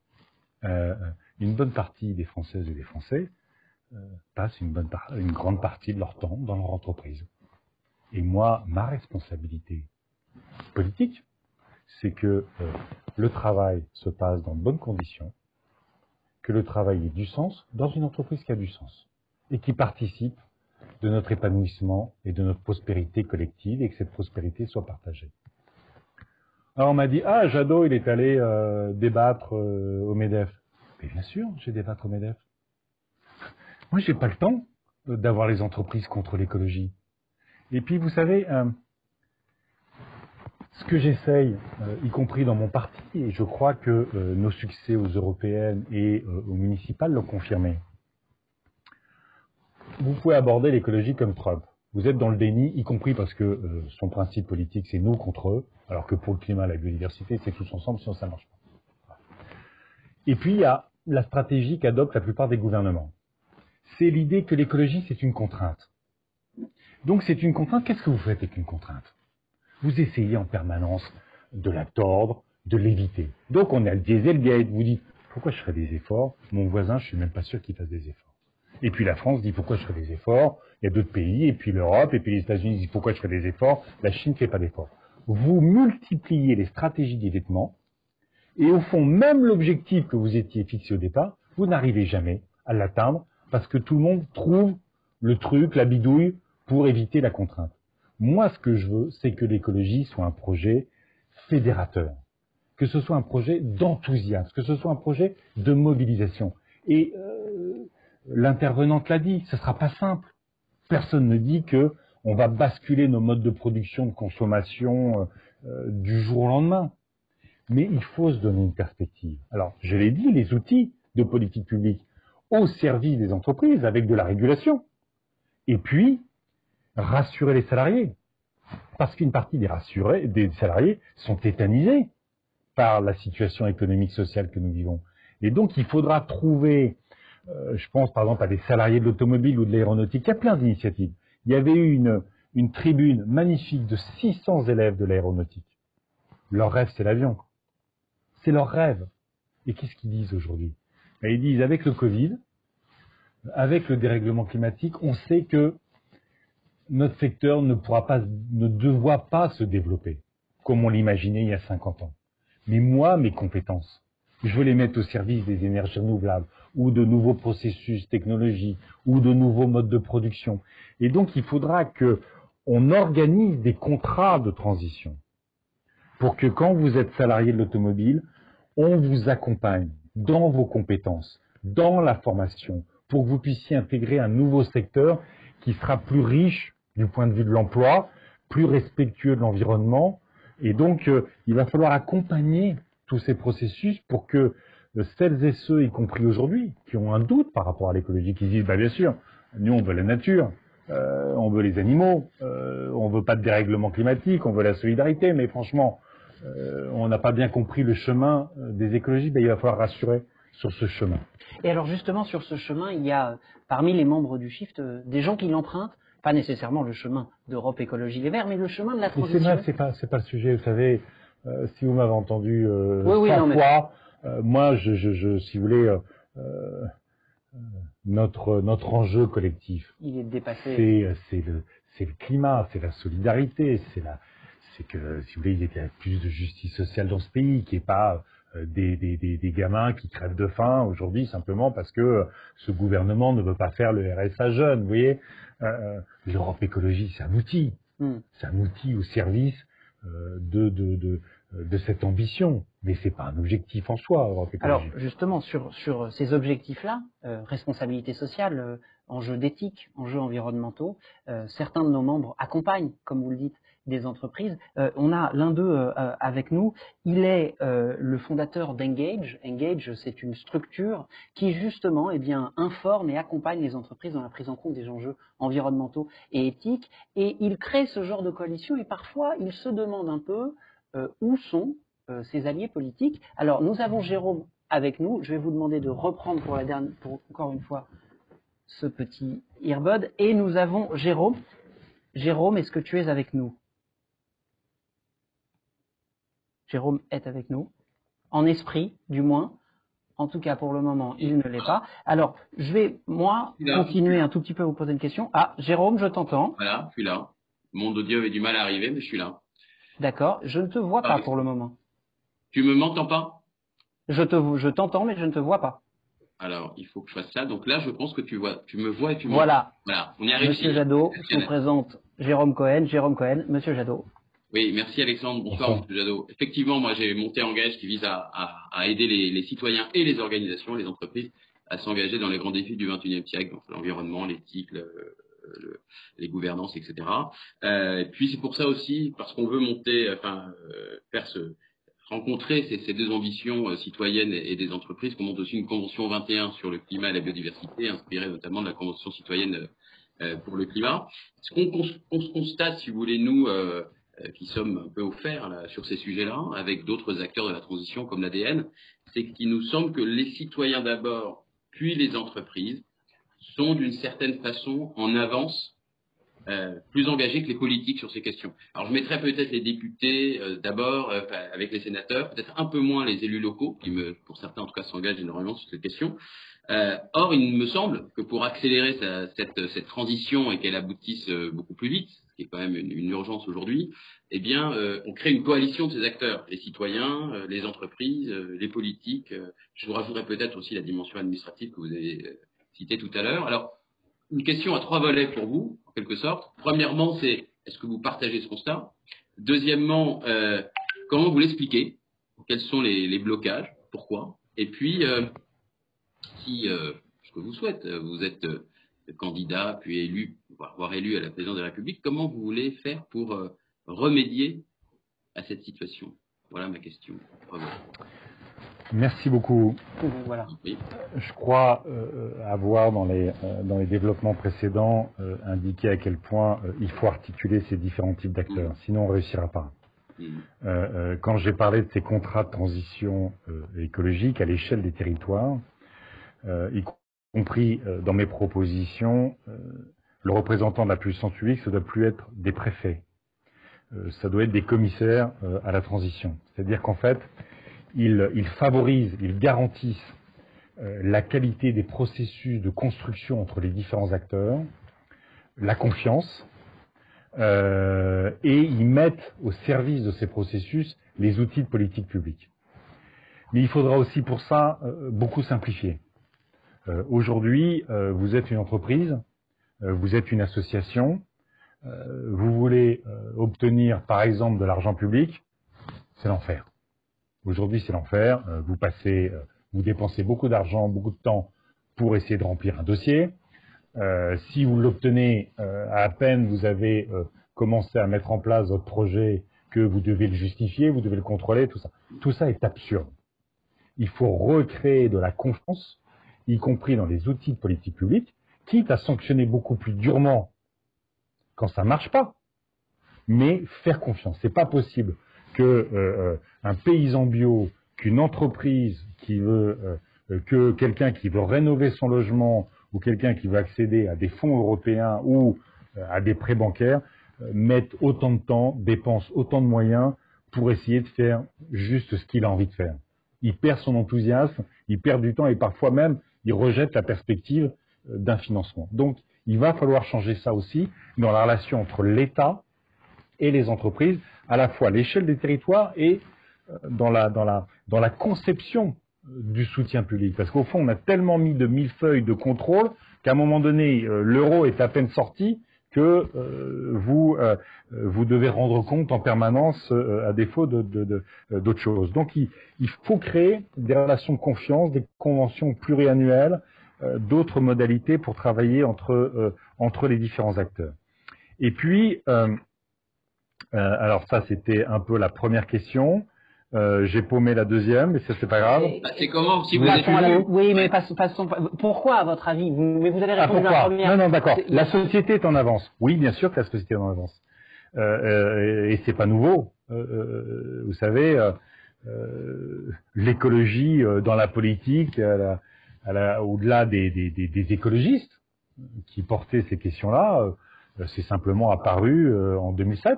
une bonne partie des Françaises et des Français passent une grande partie de leur temps dans leur entreprise. Et moi, ma responsabilité politique, c'est que le travail se passe dans de bonnes conditions, que le travail ait du sens dans une entreprise qui a du sens et qui participe de notre épanouissement et de notre prospérité collective et que cette prospérité soit partagée. Alors on m'a dit, ah, Jadot, il est allé débattre au MEDEF. Mais bien sûr, je vais débattre au MEDEF. Moi, j'ai pas le temps d'avoir les entreprises contre l'écologie. Et puis, vous savez, ce que j'essaye, y compris dans mon parti, et je crois que nos succès aux européennes et aux municipales l'ont confirmé. Vous pouvez aborder l'écologie comme Trump. Vous êtes dans le déni, y compris parce que son principe politique, c'est nous contre eux, alors que pour le climat, la biodiversité, c'est tous ensemble, sinon ça ne marche pas. Et puis, il y a la stratégie qu'adoptent la plupart des gouvernements. C'est l'idée que l'écologie, c'est une contrainte. Donc, c'est une contrainte. Qu'est-ce que vous faites avec une contrainte? Vous essayez en permanence de la tordre, de l'éviter. Donc, on a le Dieselgate. Vous dites, pourquoi je ferais des efforts? Mon voisin, je suis même pas sûr qu'il fasse des efforts. Et puis la France dit, pourquoi je ferais des efforts? Il y a d'autres pays, et puis l'Europe, et puis les États-Unis disent, pourquoi je ferais des efforts? La Chine ne fait pas d'efforts. Vous multipliez les stratégies d'évitement, et au fond, même l'objectif que vous étiez fixé au départ, vous n'arrivez jamais à l'atteindre, parce que tout le monde trouve le truc, la bidouille, pour éviter la contrainte. Moi, ce que je veux, c'est que l'écologie soit un projet fédérateur, que ce soit un projet d'enthousiasme, que ce soit un projet de mobilisation. Et l'intervenante l'a dit, ce ne sera pas simple. Personne ne dit que on va basculer nos modes de production, de consommation du jour au lendemain. Mais il faut se donner une perspective. Alors, je l'ai dit, les outils de politique publique au service des entreprises avec de la régulation. Et puis, rassurer les salariés. Parce qu'une partie des salariés sont tétanisés par la situation économique sociale que nous vivons. Et donc, il faudra trouver, je pense par exemple à des salariés de l'automobile ou de l'aéronautique, il y a plein d'initiatives. Il y avait eu une tribune magnifique de 600 élèves de l'aéronautique. Leur rêve, c'est l'avion. C'est leur rêve. Et qu'est-ce qu'ils disent aujourd'hui? Ils disent, avec le Covid, avec le dérèglement climatique, on sait que notre secteur ne doit pas se développer comme on l'imaginait il y a 50 ans. Mais moi, mes compétences, je veux les mettre au service des énergies renouvelables ou de nouveaux processus technologiques ou de nouveaux modes de production. Et donc, il faudra qu'on organise des contrats de transition pour que quand vous êtes salarié de l'automobile, on vous accompagne dans vos compétences, dans la formation, pour que vous puissiez intégrer un nouveau secteur qui sera plus riche du point de vue de l'emploi, plus respectueux de l'environnement. Et donc, il va falloir accompagner tous ces processus pour que celles et ceux, y compris aujourd'hui, qui ont un doute par rapport à l'écologie, qui disent, bien sûr, nous on veut la nature, on veut les animaux, on veut pas de dérèglement climatique, on veut la solidarité, mais franchement, on n'a pas bien compris le chemin des écologies, il va falloir rassurer sur ce chemin. Et alors justement, sur ce chemin, il y a parmi les membres du Shift des gens qui l'empruntent, pas nécessairement le chemin d'Europe Écologie Les Verts, mais le chemin de la transition. C'est pas le sujet, vous savez, si vous m'avez entendu 100 fois, moi, si vous voulez, notre enjeu collectif, il est dépassé. c'est le climat, c'est la solidarité, c'est que, si vous voulez, il y ait plus de justice sociale dans ce pays, qu'il n'y ait pas des gamins qui crèvent de faim aujourd'hui simplement parce que ce gouvernement ne veut pas faire le RSA jeune. Vous voyez, l'Europe écologie, c'est un outil. C'est un outil au service de cette ambition. Mais c'est pas un objectif en soi, Europe écologie. Alors, justement, sur ces objectifs-là, responsabilité sociale, enjeux d'éthique, enjeux environnementaux, certains de nos membres accompagnent, comme vous le dites, des entreprises. On a l'un d'eux avec nous. Il est le fondateur d'Engage. Engage, c'est une structure qui, justement, informe et accompagne les entreprises dans la prise en compte des enjeux environnementaux et éthiques. Et il crée ce genre de coalition et parfois, il se demande un peu où sont ses alliés politiques. Alors, nous avons Jérôme avec nous. Je vais vous demander de reprendre pour encore une fois ce petit earbud. Et nous avons Jérôme. Jérôme, est-ce que tu es avec nous? Jérôme est avec nous. En esprit, du moins. En tout cas, pour le moment, il ne l'est pas. Alors, je vais, moi, continuer un tout petit peu à vous poser une question. Ah, Jérôme, je t'entends. Voilà, je suis là. Mon audio avait du mal à arriver, mais je suis là. D'accord. Je ne te vois pas pour le moment. Tu me m'entends pas? Je t'entends, mais je ne te vois pas. Alors, il faut que je fasse ça. Donc là, je pense que tu me vois et tu me Voilà. Voilà, on y arrive. Monsieur Jadot, je vous présente Jérôme Cohen. Jérôme Cohen, Monsieur Jadot. Oui, merci Alexandre. Bonsoir, Monsieur Jadot. Effectivement, moi, j'ai monté Engage qui vise à aider les citoyens et les organisations, les entreprises, à s'engager dans les grands défis du XXIe siècle, donc l'environnement, l'éthique, les gouvernances, etc. Et puis, c'est pour ça aussi, parce qu'on veut monter, rencontrer ces deux ambitions citoyennes et des entreprises, qu'on monte aussi une convention 21 sur le climat et la biodiversité, inspirée notamment de la convention citoyenne pour le climat. Ce qu'on constate, si vous voulez, nous, qui sommes un peu au fer là, sur ces sujets-là, avec d'autres acteurs de la transition comme l'ADN, c'est qu'il nous semble que les citoyens d'abord, puis les entreprises, sont d'une certaine façon en avance, plus engagés que les politiques sur ces questions. Alors je mettrais peut-être les députés d'abord avec les sénateurs, peut-être un peu moins les élus locaux, qui pour certains en tout cas s'engagent énormément sur cette question. Or, il me semble que pour accélérer cette transition et qu'elle aboutisse beaucoup plus vite, ce qui est quand même une urgence aujourd'hui, eh bien, on crée une coalition de ces acteurs, les citoyens, les entreprises, les politiques. Je vous rajouterai peut-être aussi la dimension administrative que vous avez citée tout à l'heure. Alors, une question à 3 volets pour vous, en quelque sorte. Premièrement, c'est est-ce que vous partagez ce constat? Deuxièmement, comment vous l'expliquez? Quels sont les blocages? Pourquoi? Et puis, si, ce que vous souhaite, vous êtes candidat, puis élu, voire élu à la présidence de la République, comment vous voulez faire pour remédier à cette situation? Voilà ma question. Bravo. Merci beaucoup. Voilà. Oui. Je crois avoir, dans les développements précédents, indiqué à quel point il faut articuler ces différents types d'acteurs. Sinon, on ne réussira pas. Quand j'ai parlé de ces contrats de transition écologique à l'échelle des territoires, y compris dans mes propositions, le représentant de la puissance publique, ça doit plus être des préfets. Ça doit être des commissaires à la transition. C'est-à-dire qu'en fait, ils favorisent, ils garantissent la qualité des processus de construction entre les différents acteurs, la confiance, et ils mettent au service de ces processus les outils de politique publique. Mais il faudra aussi pour ça beaucoup simplifier. Aujourd'hui, vous êtes une entreprise, vous êtes une association, vous voulez obtenir par exemple de l'argent public, c'est l'enfer. Aujourd'hui, c'est l'enfer. Vous dépensez beaucoup d'argent, beaucoup de temps pour essayer de remplir un dossier. Si vous l'obtenez, à peine vous avez commencé à mettre en place votre projet, que vous devez le justifier, vous devez le contrôler, tout ça. Tout ça est absurde. Il faut recréer de la confiance, y compris dans les outils de politique publique, quitte à sanctionner beaucoup plus durement quand ça ne marche pas, mais faire confiance. C'est pas possible que un paysan bio, qu'une entreprise qui veut, que quelqu'un qui veut rénover son logement ou quelqu'un qui veut accéder à des fonds européens ou à des prêts bancaires mette autant de temps, dépense autant de moyens pour essayer de faire juste ce qu'il a envie de faire. Il perd son enthousiasme, il perd du temps et parfois même il rejette la perspective d'un financement. Donc Il va falloir changer ça aussi dans la relation entre l'État et les entreprises, à la fois à l'échelle des territoires et dans la conception du soutien public. Parce qu'au fond, on a tellement mis de millefeuilles de contrôle qu'à un moment donné, l'euro est à peine sorti que vous devez rendre compte en permanence à défaut d'autres choses. Donc il faut créer des relations de confiance, des conventions pluriannuelles, d'autres modalités pour travailler entre les différents acteurs. Et puis, alors ça c'était un peu la première question. J'ai paumé la deuxième, mais ça c'est pas grave. C'est comment si vous Oui, mais passons. Pourquoi, à votre avis mais vous avez répondu à la première. Non, d'accord. La société est en avance. Oui, bien sûr que la société est en avance. Et c'est pas nouveau. Vous savez, l'écologie dans la politique, au-delà des écologistes qui portaient ces questions-là, c'est simplement apparu en 2007,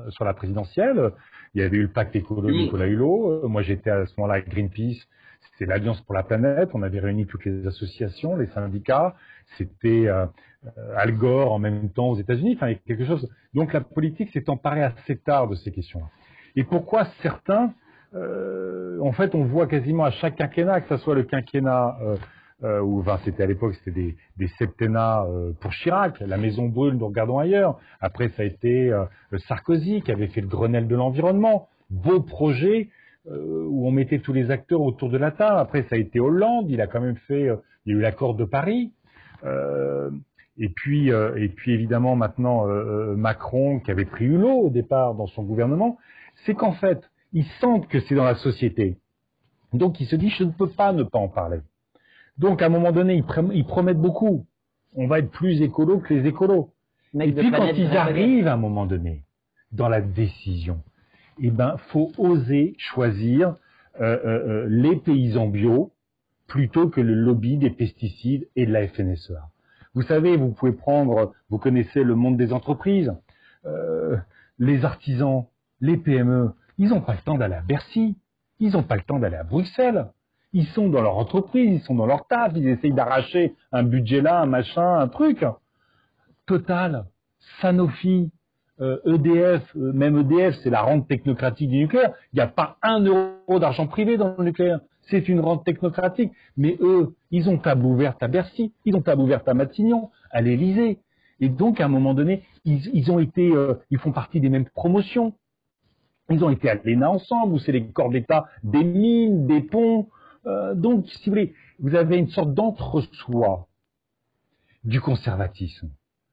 sur la présidentielle. Il y avait eu le pacte écolo de Nicolas Hulot. Moi, j'étais à ce moment-là avec Greenpeace. C'était l'Alliance pour la planète. On avait réuni toutes les associations, les syndicats. C'était Al Gore en même temps aux États-Unis. Enfin, il y a quelque chose. Donc, la politique s'est emparée assez tard de ces questions-là. Et pourquoi certains, en fait, on voit quasiment à chaque quinquennat, que ce soit le quinquennat ou enfin, c'était à l'époque, c'était des septennats pour Chirac. La maison brûle, nous regardons ailleurs. Après, ça a été Sarkozy qui avait fait le Grenelle de l'environnement. Beau projet où on mettait tous les acteurs autour de la table. Après, ça a été Hollande. Il a quand même fait. Il y a eu l'accord de Paris. Et puis évidemment maintenant Macron qui avait pris Hulot au départ dans son gouvernement. C'est qu'en fait, ils sentent que c'est dans la société. Donc, ils se disent, je ne peux pas ne pas en parler. Donc, à un moment donné, ils promettent beaucoup. On va être plus écolo que les écolos. Et puis, quand ils arrivent à un moment donné, dans la décision, eh ben, faut oser choisir les paysans bio plutôt que le lobby des pesticides et de la FNSEA. Vous savez, vous pouvez prendre, vous connaissez le monde des entreprises, les artisans, les PME, ils n'ont pas le temps d'aller à Bercy, ils n'ont pas le temps d'aller à Bruxelles. Ils sont dans leur entreprise, ils sont dans leur taf, ils essayent d'arracher un budget là, un machin, un truc. Total, Sanofi, EDF, même EDF, c'est la rente technocratique du nucléaire. Il n'y a pas 1 euro d'argent privé dans le nucléaire. C'est une rente technocratique. Mais eux, ils ont table ouverte à Bercy, ils ont table ouverte à Matignon, à l'Élysée. Et donc, à un moment donné, ils font partie des mêmes promotions. Ils ont été à l'ENA ensemble, où c'est les corps d'État des mines, des ponts. Donc, si vous voulez, vous avez une sorte d'entre-soi du conservatisme,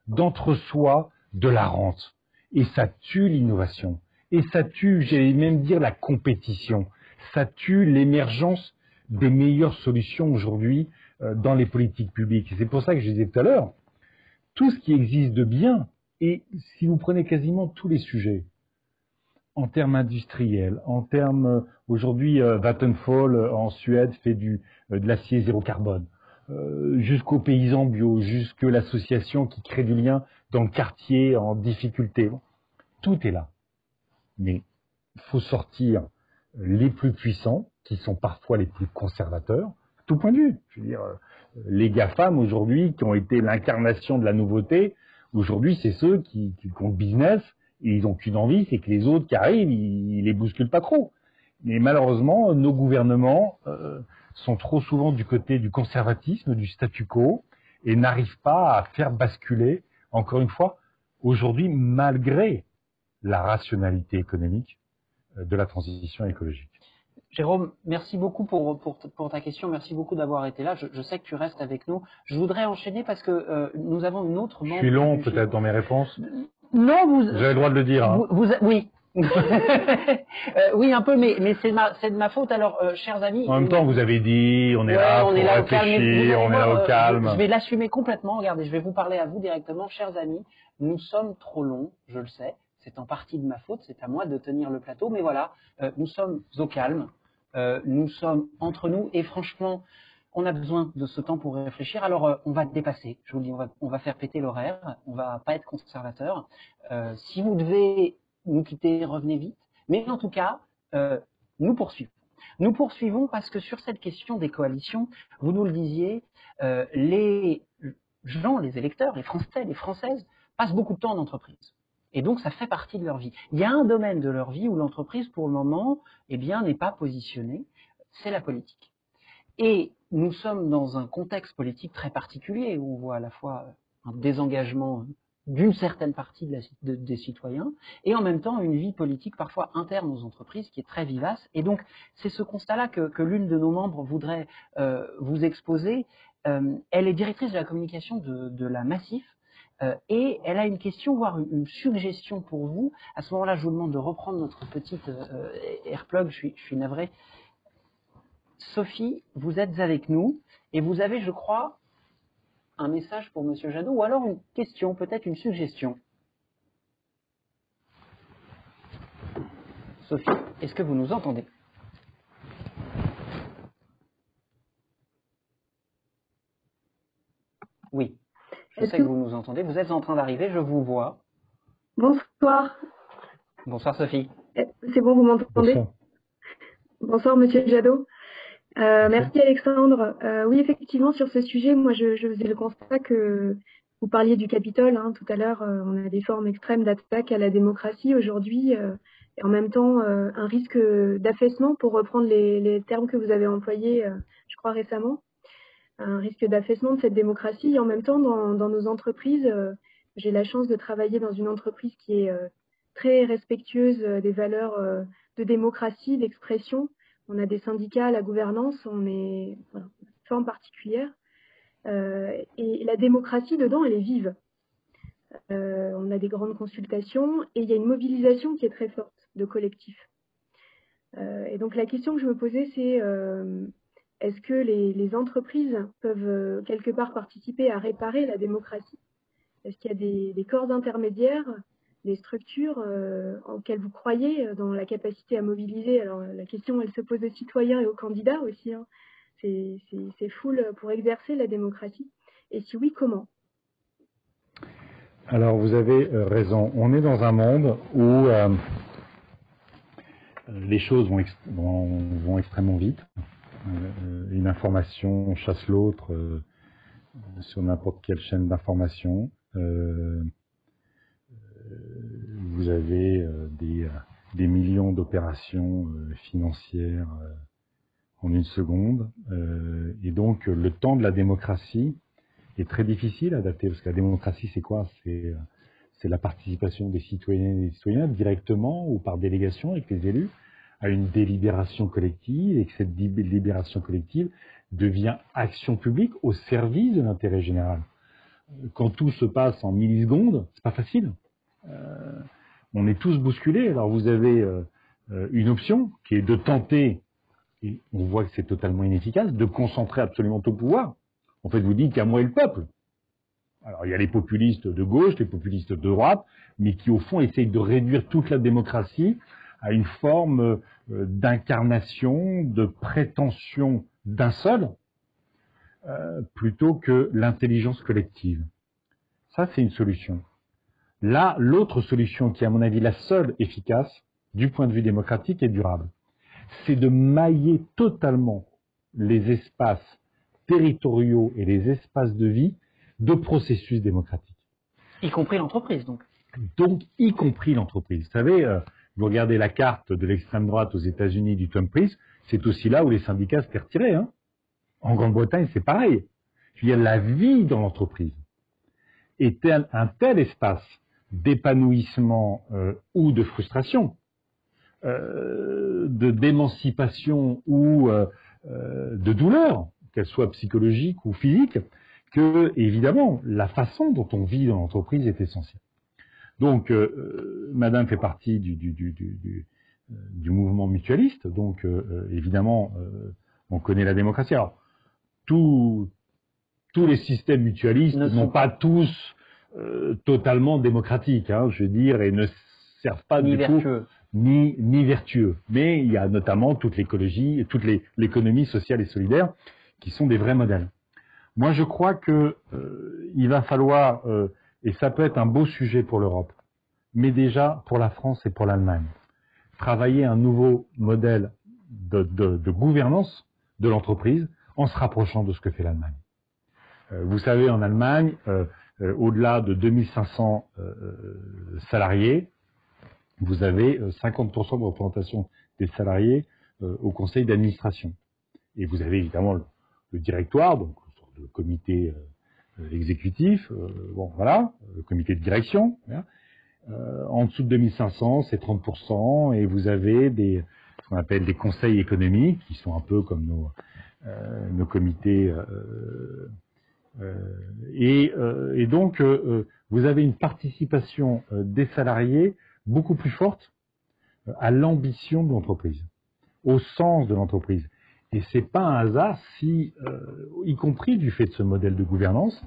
d'entre-soi de la rente. Et ça tue l'innovation. Et ça tue, j'allais même dire, la compétition. Ça tue l'émergence des meilleures solutions aujourd'hui dans les politiques publiques. Et c'est pour ça que je disais tout à l'heure, tout ce qui existe de bien, et si vous prenez quasiment tous les sujets, en termes industriels, en termes, aujourd'hui, Vattenfall en Suède fait de l'acier zéro carbone, jusqu'aux paysans bio, jusque l'association qui crée du lien dans le quartier en difficulté. Tout est là. Mais il faut sortir les plus puissants, qui sont parfois les plus conservateurs, tout point de vue. Je veux dire, les GAFAM aujourd'hui, qui ont été l'incarnation de la nouveauté, aujourd'hui, c'est ceux qui comptent business, et ils n'ont qu'une envie, c'est que les autres qui arrivent, ils les bousculent pas trop. Mais malheureusement, nos gouvernements sont trop souvent du côté du conservatisme, du statu quo, et n'arrivent pas à faire basculer, encore une fois, aujourd'hui, malgré la rationalité économique de la transition écologique. Jérôme, merci beaucoup pour ta question, merci beaucoup d'avoir été là. Je sais que tu restes avec nous. Je voudrais enchaîner parce que nous avons une autre membre. Je suis long peut-être dans mes réponses. Non, vous avez le droit de le dire. Hein. Oui. Oui, un peu, mais c'est de ma faute. Alors, chers amis. En même temps, vous avez dit, on est là pour réfléchir, on est là au calme. Je vais l'assumer complètement. Regardez, je vais vous parler à vous directement, chers amis. Nous sommes trop longs, je le sais. C'est en partie de ma faute. C'est à moi de tenir le plateau. Mais voilà, nous sommes au calme. Nous sommes entre nous et franchement, on a besoin de ce temps pour réfléchir. Alors, on va dépasser. Je vous le dis, on va faire péter l'horaire. On va pas être conservateur. Si vous devez nous quitter, revenez vite. Mais en tout cas, nous poursuivons. Nous poursuivons parce que sur cette question des coalitions, vous nous le disiez, les gens, les électeurs, les Français, les Françaises, passent beaucoup de temps en entreprise. Et donc, ça fait partie de leur vie. Il y a un domaine de leur vie où l'entreprise, pour le moment, eh bien, n'est pas positionnée, c'est la politique. Et nous sommes dans un contexte politique très particulier où on voit à la fois un désengagement d'une certaine partie des citoyens et en même temps une vie politique parfois interne aux entreprises qui est très vivace. Et donc, c'est ce constat-là que l'une de nos membres voudrait vous exposer. Elle est directrice de la communication de la Massif et elle a une question, voire une suggestion pour vous. À ce moment-là, je vous demande de reprendre notre petite airplug, je suis navré. Sophie, vous êtes avec nous et vous avez, je crois, un message pour Monsieur Jadot ou alors une question, peut-être une suggestion. Sophie, est-ce que vous nous entendez? Oui, je sais que vous nous entendez. Vous êtes en train d'arriver, je vous vois. Bonsoir. Bonsoir Sophie. C'est bon, vous m'entendez? Bonsoir Monsieur Jadot. Merci Alexandre. Oui, effectivement, sur ce sujet, moi je faisais le constat que vous parliez du Capitole tout à l'heure. On a des formes extrêmes d'attaque à la démocratie aujourd'hui et en même temps un risque d'affaissement, pour reprendre les termes que vous avez employés, je crois récemment. Un risque d'affaissement de cette démocratie. Et en même temps, dans nos entreprises, j'ai la chance de travailler dans une entreprise qui est très respectueuse des valeurs de démocratie, d'expression. On a des syndicats, la gouvernance, on est voilà, une forme particulière. Et la démocratie, dedans, elle est vive. On a des grandes consultations et il y a une mobilisation qui est très forte de collectifs. Et donc la question que je me posais, c'est est-ce que les entreprises peuvent quelque part participer à réparer la démocratie? Est-ce qu'il y a des corps intermédiaires, des structures auxquelles vous croyez dans la capacité à mobiliser? Alors la question, elle se pose aux citoyens et aux candidats aussi. C'est full pour exercer la démocratie. Et si oui, comment? Alors vous avez raison. On est dans un monde où les choses vont extrêmement vite. Une information chasse l'autre sur n'importe quelle chaîne d'information. Vous avez des millions d'opérations financières en une seconde. Et donc, le temps de la démocratie est très difficile à adapter, parce que la démocratie, c'est quoi? C'est la participation des citoyennes et des citoyens directement ou par délégation avec les élus à une délibération collective, et que cette délibération collective devient action publique au service de l'intérêt général. Quand tout se passe en millisecondes, c'est pas facile. On est tous bousculés. Alors vous avez une option qui est de tenter, et on voit que c'est totalement inefficace, de concentrer absolument tout le pouvoir. En fait, vous dites qu'à moi et le peuple. Alors il y a les populistes de gauche, les populistes de droite, mais qui au fond essayent de réduire toute la démocratie à une forme d'incarnation, de prétention d'un seul, plutôt que l'intelligence collective. Ça, c'est une solution. Là, l'autre solution, qui est à mon avis la seule efficace, du point de vue démocratique et durable, c'est de mailler totalement les espaces territoriaux et les espaces de vie de processus démocratiques. Y compris l'entreprise, donc. Donc, y compris l'entreprise. Vous savez, vous regardez la carte de l'extrême droite aux États-Unis du Trumpisme, c'est aussi là où les syndicats s'étaient retirés. En Grande-Bretagne, c'est pareil. Il y a la vie dans l'entreprise. Et un tel espace d'épanouissement ou de frustration, d'émancipation ou de douleur, qu'elle soit psychologique ou physique, que, évidemment, la façon dont on vit dans l'entreprise est essentielle. Donc, Madame fait partie du mouvement mutualiste, donc évidemment, on connaît la démocratie. Alors, tous les systèmes mutualistes n'ont pas tous totalement démocratiques, je veux dire, et ne servent pas du tout ni vertueux. Mais il y a notamment toute l'écologie, toute l'économie sociale et solidaire qui sont des vrais modèles. Moi, je crois que il va falloir, et ça peut être un beau sujet pour l'Europe, mais déjà pour la France et pour l'Allemagne, travailler un nouveau modèle de gouvernance de l'entreprise en se rapprochant de ce que fait l'Allemagne. Vous savez, en Allemagne, au-delà de 2500 salariés, vous avez 50% de représentation des salariés au conseil d'administration. Et vous avez évidemment le directoire, donc le comité exécutif, bon voilà, le comité de direction. Voilà. En dessous de 2500, c'est 30%, et vous avez ce qu'on appelle des conseils économiques, qui sont un peu comme nos comités. Et donc, vous avez une participation des salariés beaucoup plus forte à l'ambition de l'entreprise, au sens de l'entreprise. Et c'est pas un hasard si, y compris du fait de ce modèle de gouvernance,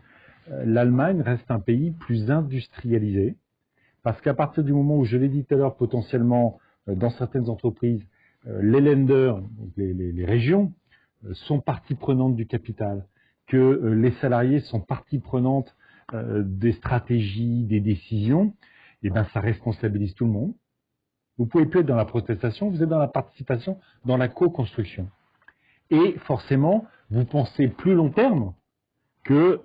l'Allemagne reste un pays plus industrialisé, parce qu'à partir du moment où, je l'ai dit tout à l'heure, potentiellement, dans certaines entreprises, les lenders, donc les régions, sont partie prenante du capital, que les salariés sont partie prenante des stratégies, des décisions, et ben ça responsabilise tout le monde. Vous pouvez plus être dans la protestation, vous êtes dans la participation, dans la co-construction. Et forcément, vous pensez plus long terme que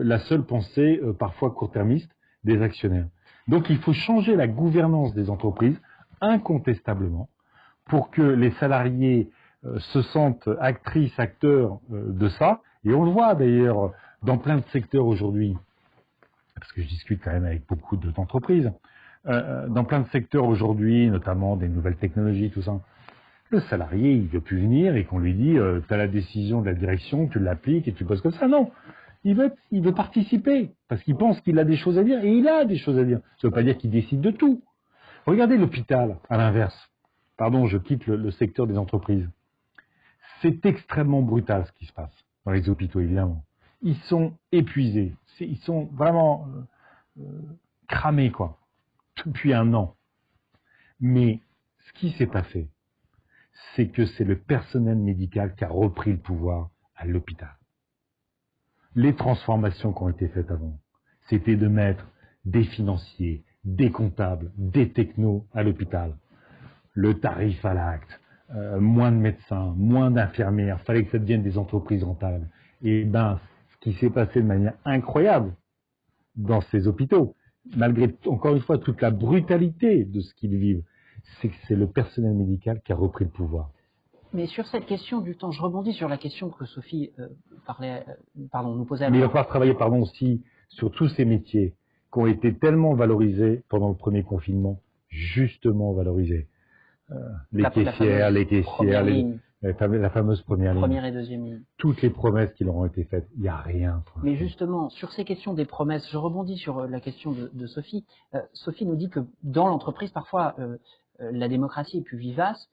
la seule pensée parfois court-termiste des actionnaires. Donc il faut changer la gouvernance des entreprises incontestablement pour que les salariés se sentent actrices, acteurs de ça. Et on le voit d'ailleurs dans plein de secteurs aujourd'hui, parce que je discute quand même avec beaucoup d'entreprises, dans plein de secteurs aujourd'hui, notamment des nouvelles technologies, tout ça. Le salarié, il ne veut plus venir et qu'on lui dit tu as la décision de la direction, tu l'appliques et tu poses comme ça. Non, il veut participer parce qu'il pense qu'il a des choses à dire et il a des choses à dire. Ça ne veut pas dire qu'il décide de tout. Regardez l'hôpital, à l'inverse. Pardon, je quitte le secteur des entreprises. C'est extrêmement brutal ce qui se passe dans les hôpitaux, évidemment. Ils sont épuisés. Ils sont vraiment cramés, quoi, depuis un an. Mais ce qui s'est passé, c'est que c'est le personnel médical qui a repris le pouvoir à l'hôpital. Les transformations qui ont été faites avant, c'était de mettre des financiers, des comptables, des technos à l'hôpital. Le tarif à l'acte, moins de médecins, moins d'infirmières, il fallait que ça devienne des entreprises rentables. Et ben, ce qui s'est passé de manière incroyable dans ces hôpitaux, malgré, encore une fois, toute la brutalité de ce qu'ils vivent, c'est que c'est le personnel médical qui a repris le pouvoir. Mais sur cette question du temps, je rebondis sur la question que Sophie nous posait. Mais il va falloir travailler aussi sur tous ces métiers qui ont été tellement valorisés pendant le premier confinement, justement valorisés. Les caissières, la fameuse première ligne. Première et deuxième ligne. Toutes les promesses qui leur ont été faites, il n'y a rien. Mais justement, sur ces questions des promesses, je rebondis sur la question de Sophie. Sophie nous dit que dans l'entreprise, parfois, la démocratie est plus vivace.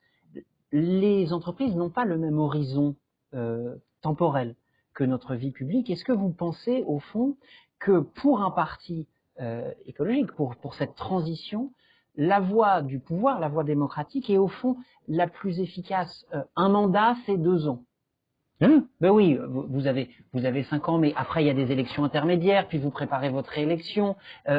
Les entreprises n'ont pas le même horizon temporel que notre vie publique. Est-ce que vous pensez, au fond, que pour un parti écologique, pour cette transition, la voie du pouvoir, la voie démocratique est au fond la plus efficace? Un mandat, c'est 2 ans. Ben oui, vous avez 5 ans, mais après il y a des élections intermédiaires, puis vous préparez votre réélection,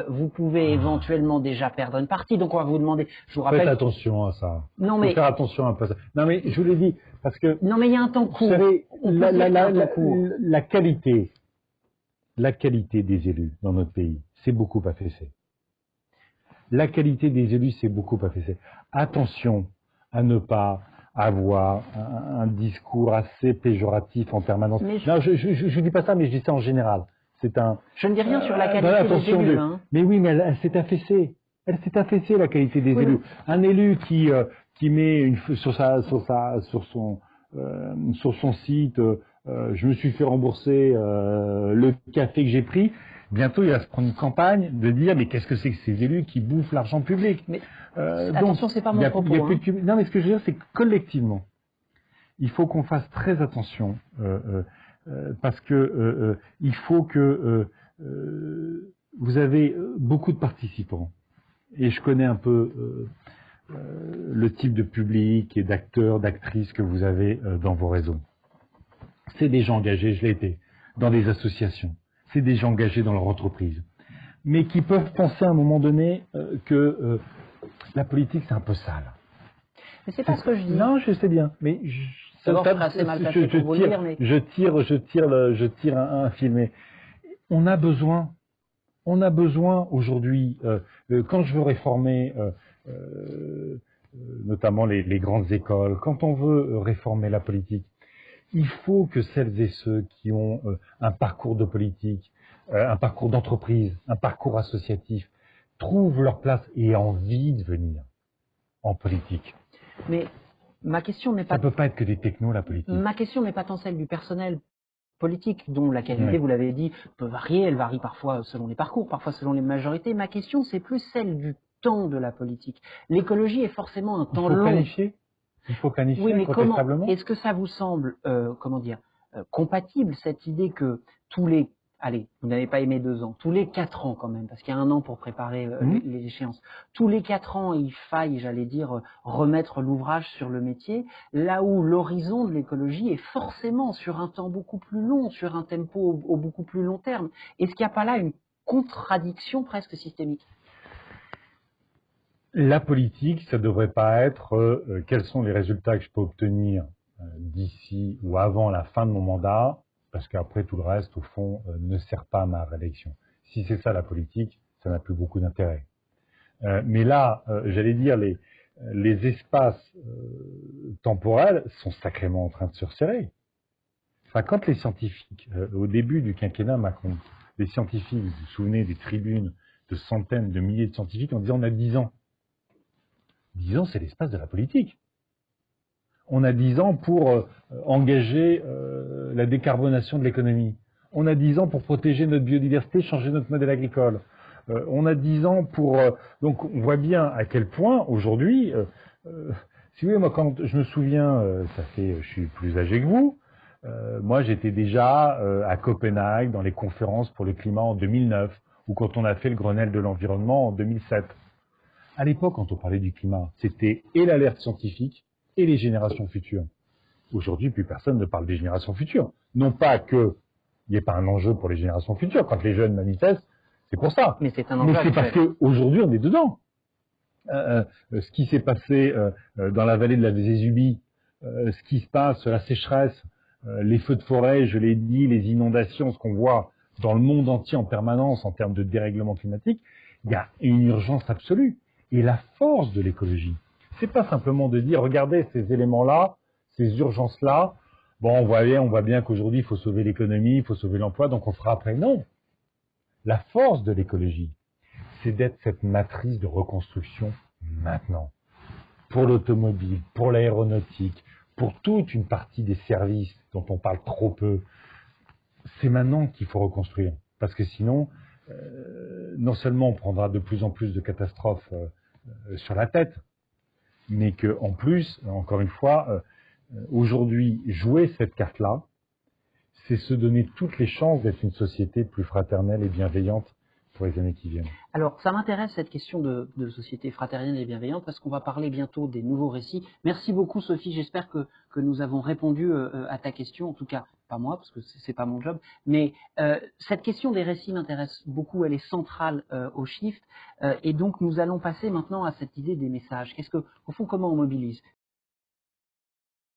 vous pouvez éventuellement déjà perdre une partie, donc on va vous demander. Je vous rappelle. Faites attention à ça. Non mais. Faut faire attention à ça. Non mais je vous l'ai dit parce que. Non mais il y a un temps court. Vous savez, la qualité des élus dans notre pays, c'est beaucoup affaissé. La qualité des élus, c'est beaucoup affaissé. Attention à ne pas avoir un discours assez péjoratif en permanence. Non, je dis pas ça, mais je dis ça en général. Je ne dis rien sur la qualité des élus. Mais oui, mais elle s'est affaissée. Elle s'est affaissée, la qualité des élus. Un élu qui met sur son site, je me suis fait rembourser le café que j'ai pris. Bientôt, il va se prendre une campagne de dire mais qu'est-ce que c'est que ces élus qui bouffent l'argent public? Mais attention, c'est pas mon propos. Non, mais ce que je veux dire, c'est que collectivement, il faut qu'on fasse très attention parce que il faut que vous avez beaucoup de participants et je connais un peu le type de public et d'acteurs, d'actrices que vous avez dans vos réseaux. C'est des gens engagés, je l'ai été, dans des associations. C'est des gens engagés dans leur entreprise, mais qui peuvent penser à un moment donné que la politique c'est un peu sale. Mais c'est pas ce que je dis. Non, je sais bien, mais D'abord, je serais assez mal placé pour vous le dire, mais... Je tire un fil, mais on a besoin aujourd'hui, quand je veux réformer notamment les grandes écoles, quand on veut réformer la politique, il faut que celles et ceux qui ont un parcours de politique, un parcours d'entreprise, un parcours associatif, trouvent leur place et envie de venir en politique. Mais ma question n'est pas... Ça peut pas être que des technos, la politique. Ma question n'est pas tant celle du personnel politique, dont la qualité, vous l'avez dit, peut varier. Elle varie parfois selon les parcours, parfois selon les majorités. Ma question, c'est plus celle du temps de la politique. L'écologie est forcément un temps long. Il faut planifier oui, mais incontestablement. Est-ce que ça vous semble, compatible, cette idée que tous les... Allez, vous n'avez pas aimé 2 ans. Tous les 4 ans quand même, parce qu'il y a 1 an pour préparer les échéances. Tous les 4 ans, il faille, j'allais dire, remettre l'ouvrage sur le métier, là où l'horizon de l'écologie est forcément sur un temps beaucoup plus long, sur un tempo au beaucoup plus long terme. Est-ce qu'il n'y a pas là une contradiction presque systémique? La politique, ça ne devrait pas être quels sont les résultats que je peux obtenir d'ici ou avant la fin de mon mandat, parce qu'après tout le reste, au fond, ne sert pas à ma réélection. Si c'est ça la politique, ça n'a plus beaucoup d'intérêt. Mais là, j'allais dire, les espaces temporels sont sacrément en train de se resserrer. Enfin, quand les scientifiques, au début du quinquennat Macron, les scientifiques, vous vous souvenez des tribunes de centaines de milliers de scientifiques en disant on a 10 ans. 10 ans, c'est l'espace de la politique. On a 10 ans pour engager la décarbonation de l'économie. On a 10 ans pour protéger notre biodiversité, changer notre modèle agricole. On a 10 ans pour... donc on voit bien à quel point aujourd'hui... si vous voulez, moi quand je me souviens, je suis plus âgé que vous, moi j'étais déjà à Copenhague dans les conférences pour le climat en 2009, ou quand on a fait le Grenelle de l'environnement en 2007. À l'époque, quand on parlait du climat, c'était et l'alerte scientifique et les générations futures. Aujourd'hui, plus personne ne parle des générations futures. Non pas qu'il n'y ait pas un enjeu pour les générations futures. Quand les jeunes manifestent, c'est pour ça. Mais c'est un enjeu. Mais c'est parce qu'aujourd'hui, on est dedans. Ce qui s'est passé dans la vallée de la Vésubie, ce qui se passe, la sécheresse, les feux de forêt, je l'ai dit, les inondations, ce qu'on voit dans le monde entier en permanence en termes de dérèglement climatique, il y a une urgence absolue. Et la force de l'écologie, c'est pas simplement de dire, regardez ces éléments-là, ces urgences-là, bon, on voit bien qu'aujourd'hui, il faut sauver l'économie, il faut sauver l'emploi, donc on fera après. Non. La force de l'écologie, c'est d'être cette matrice de reconstruction maintenant. Pour l'automobile, pour l'aéronautique, pour toute une partie des services dont on parle trop peu. C'est maintenant qu'il faut reconstruire. Parce que sinon, non seulement on prendra de plus en plus de catastrophes sur la tête, mais qu'en plus, encore une fois, aujourd'hui, jouer cette carte-là, c'est se donner toutes les chances d'être une société plus fraternelle et bienveillante pour les années qui viennent. Alors, ça m'intéresse cette question de société fraternelle et bienveillante parce qu'on va parler bientôt des nouveaux récits. Merci beaucoup Sophie, j'espère que nous avons répondu à ta question, en tout cas pas moi parce que c'est pas mon job, mais cette question des récits m'intéresse beaucoup, elle est centrale au Shift et donc nous allons passer maintenant à cette idée des messages. Au fond, comment on mobilise?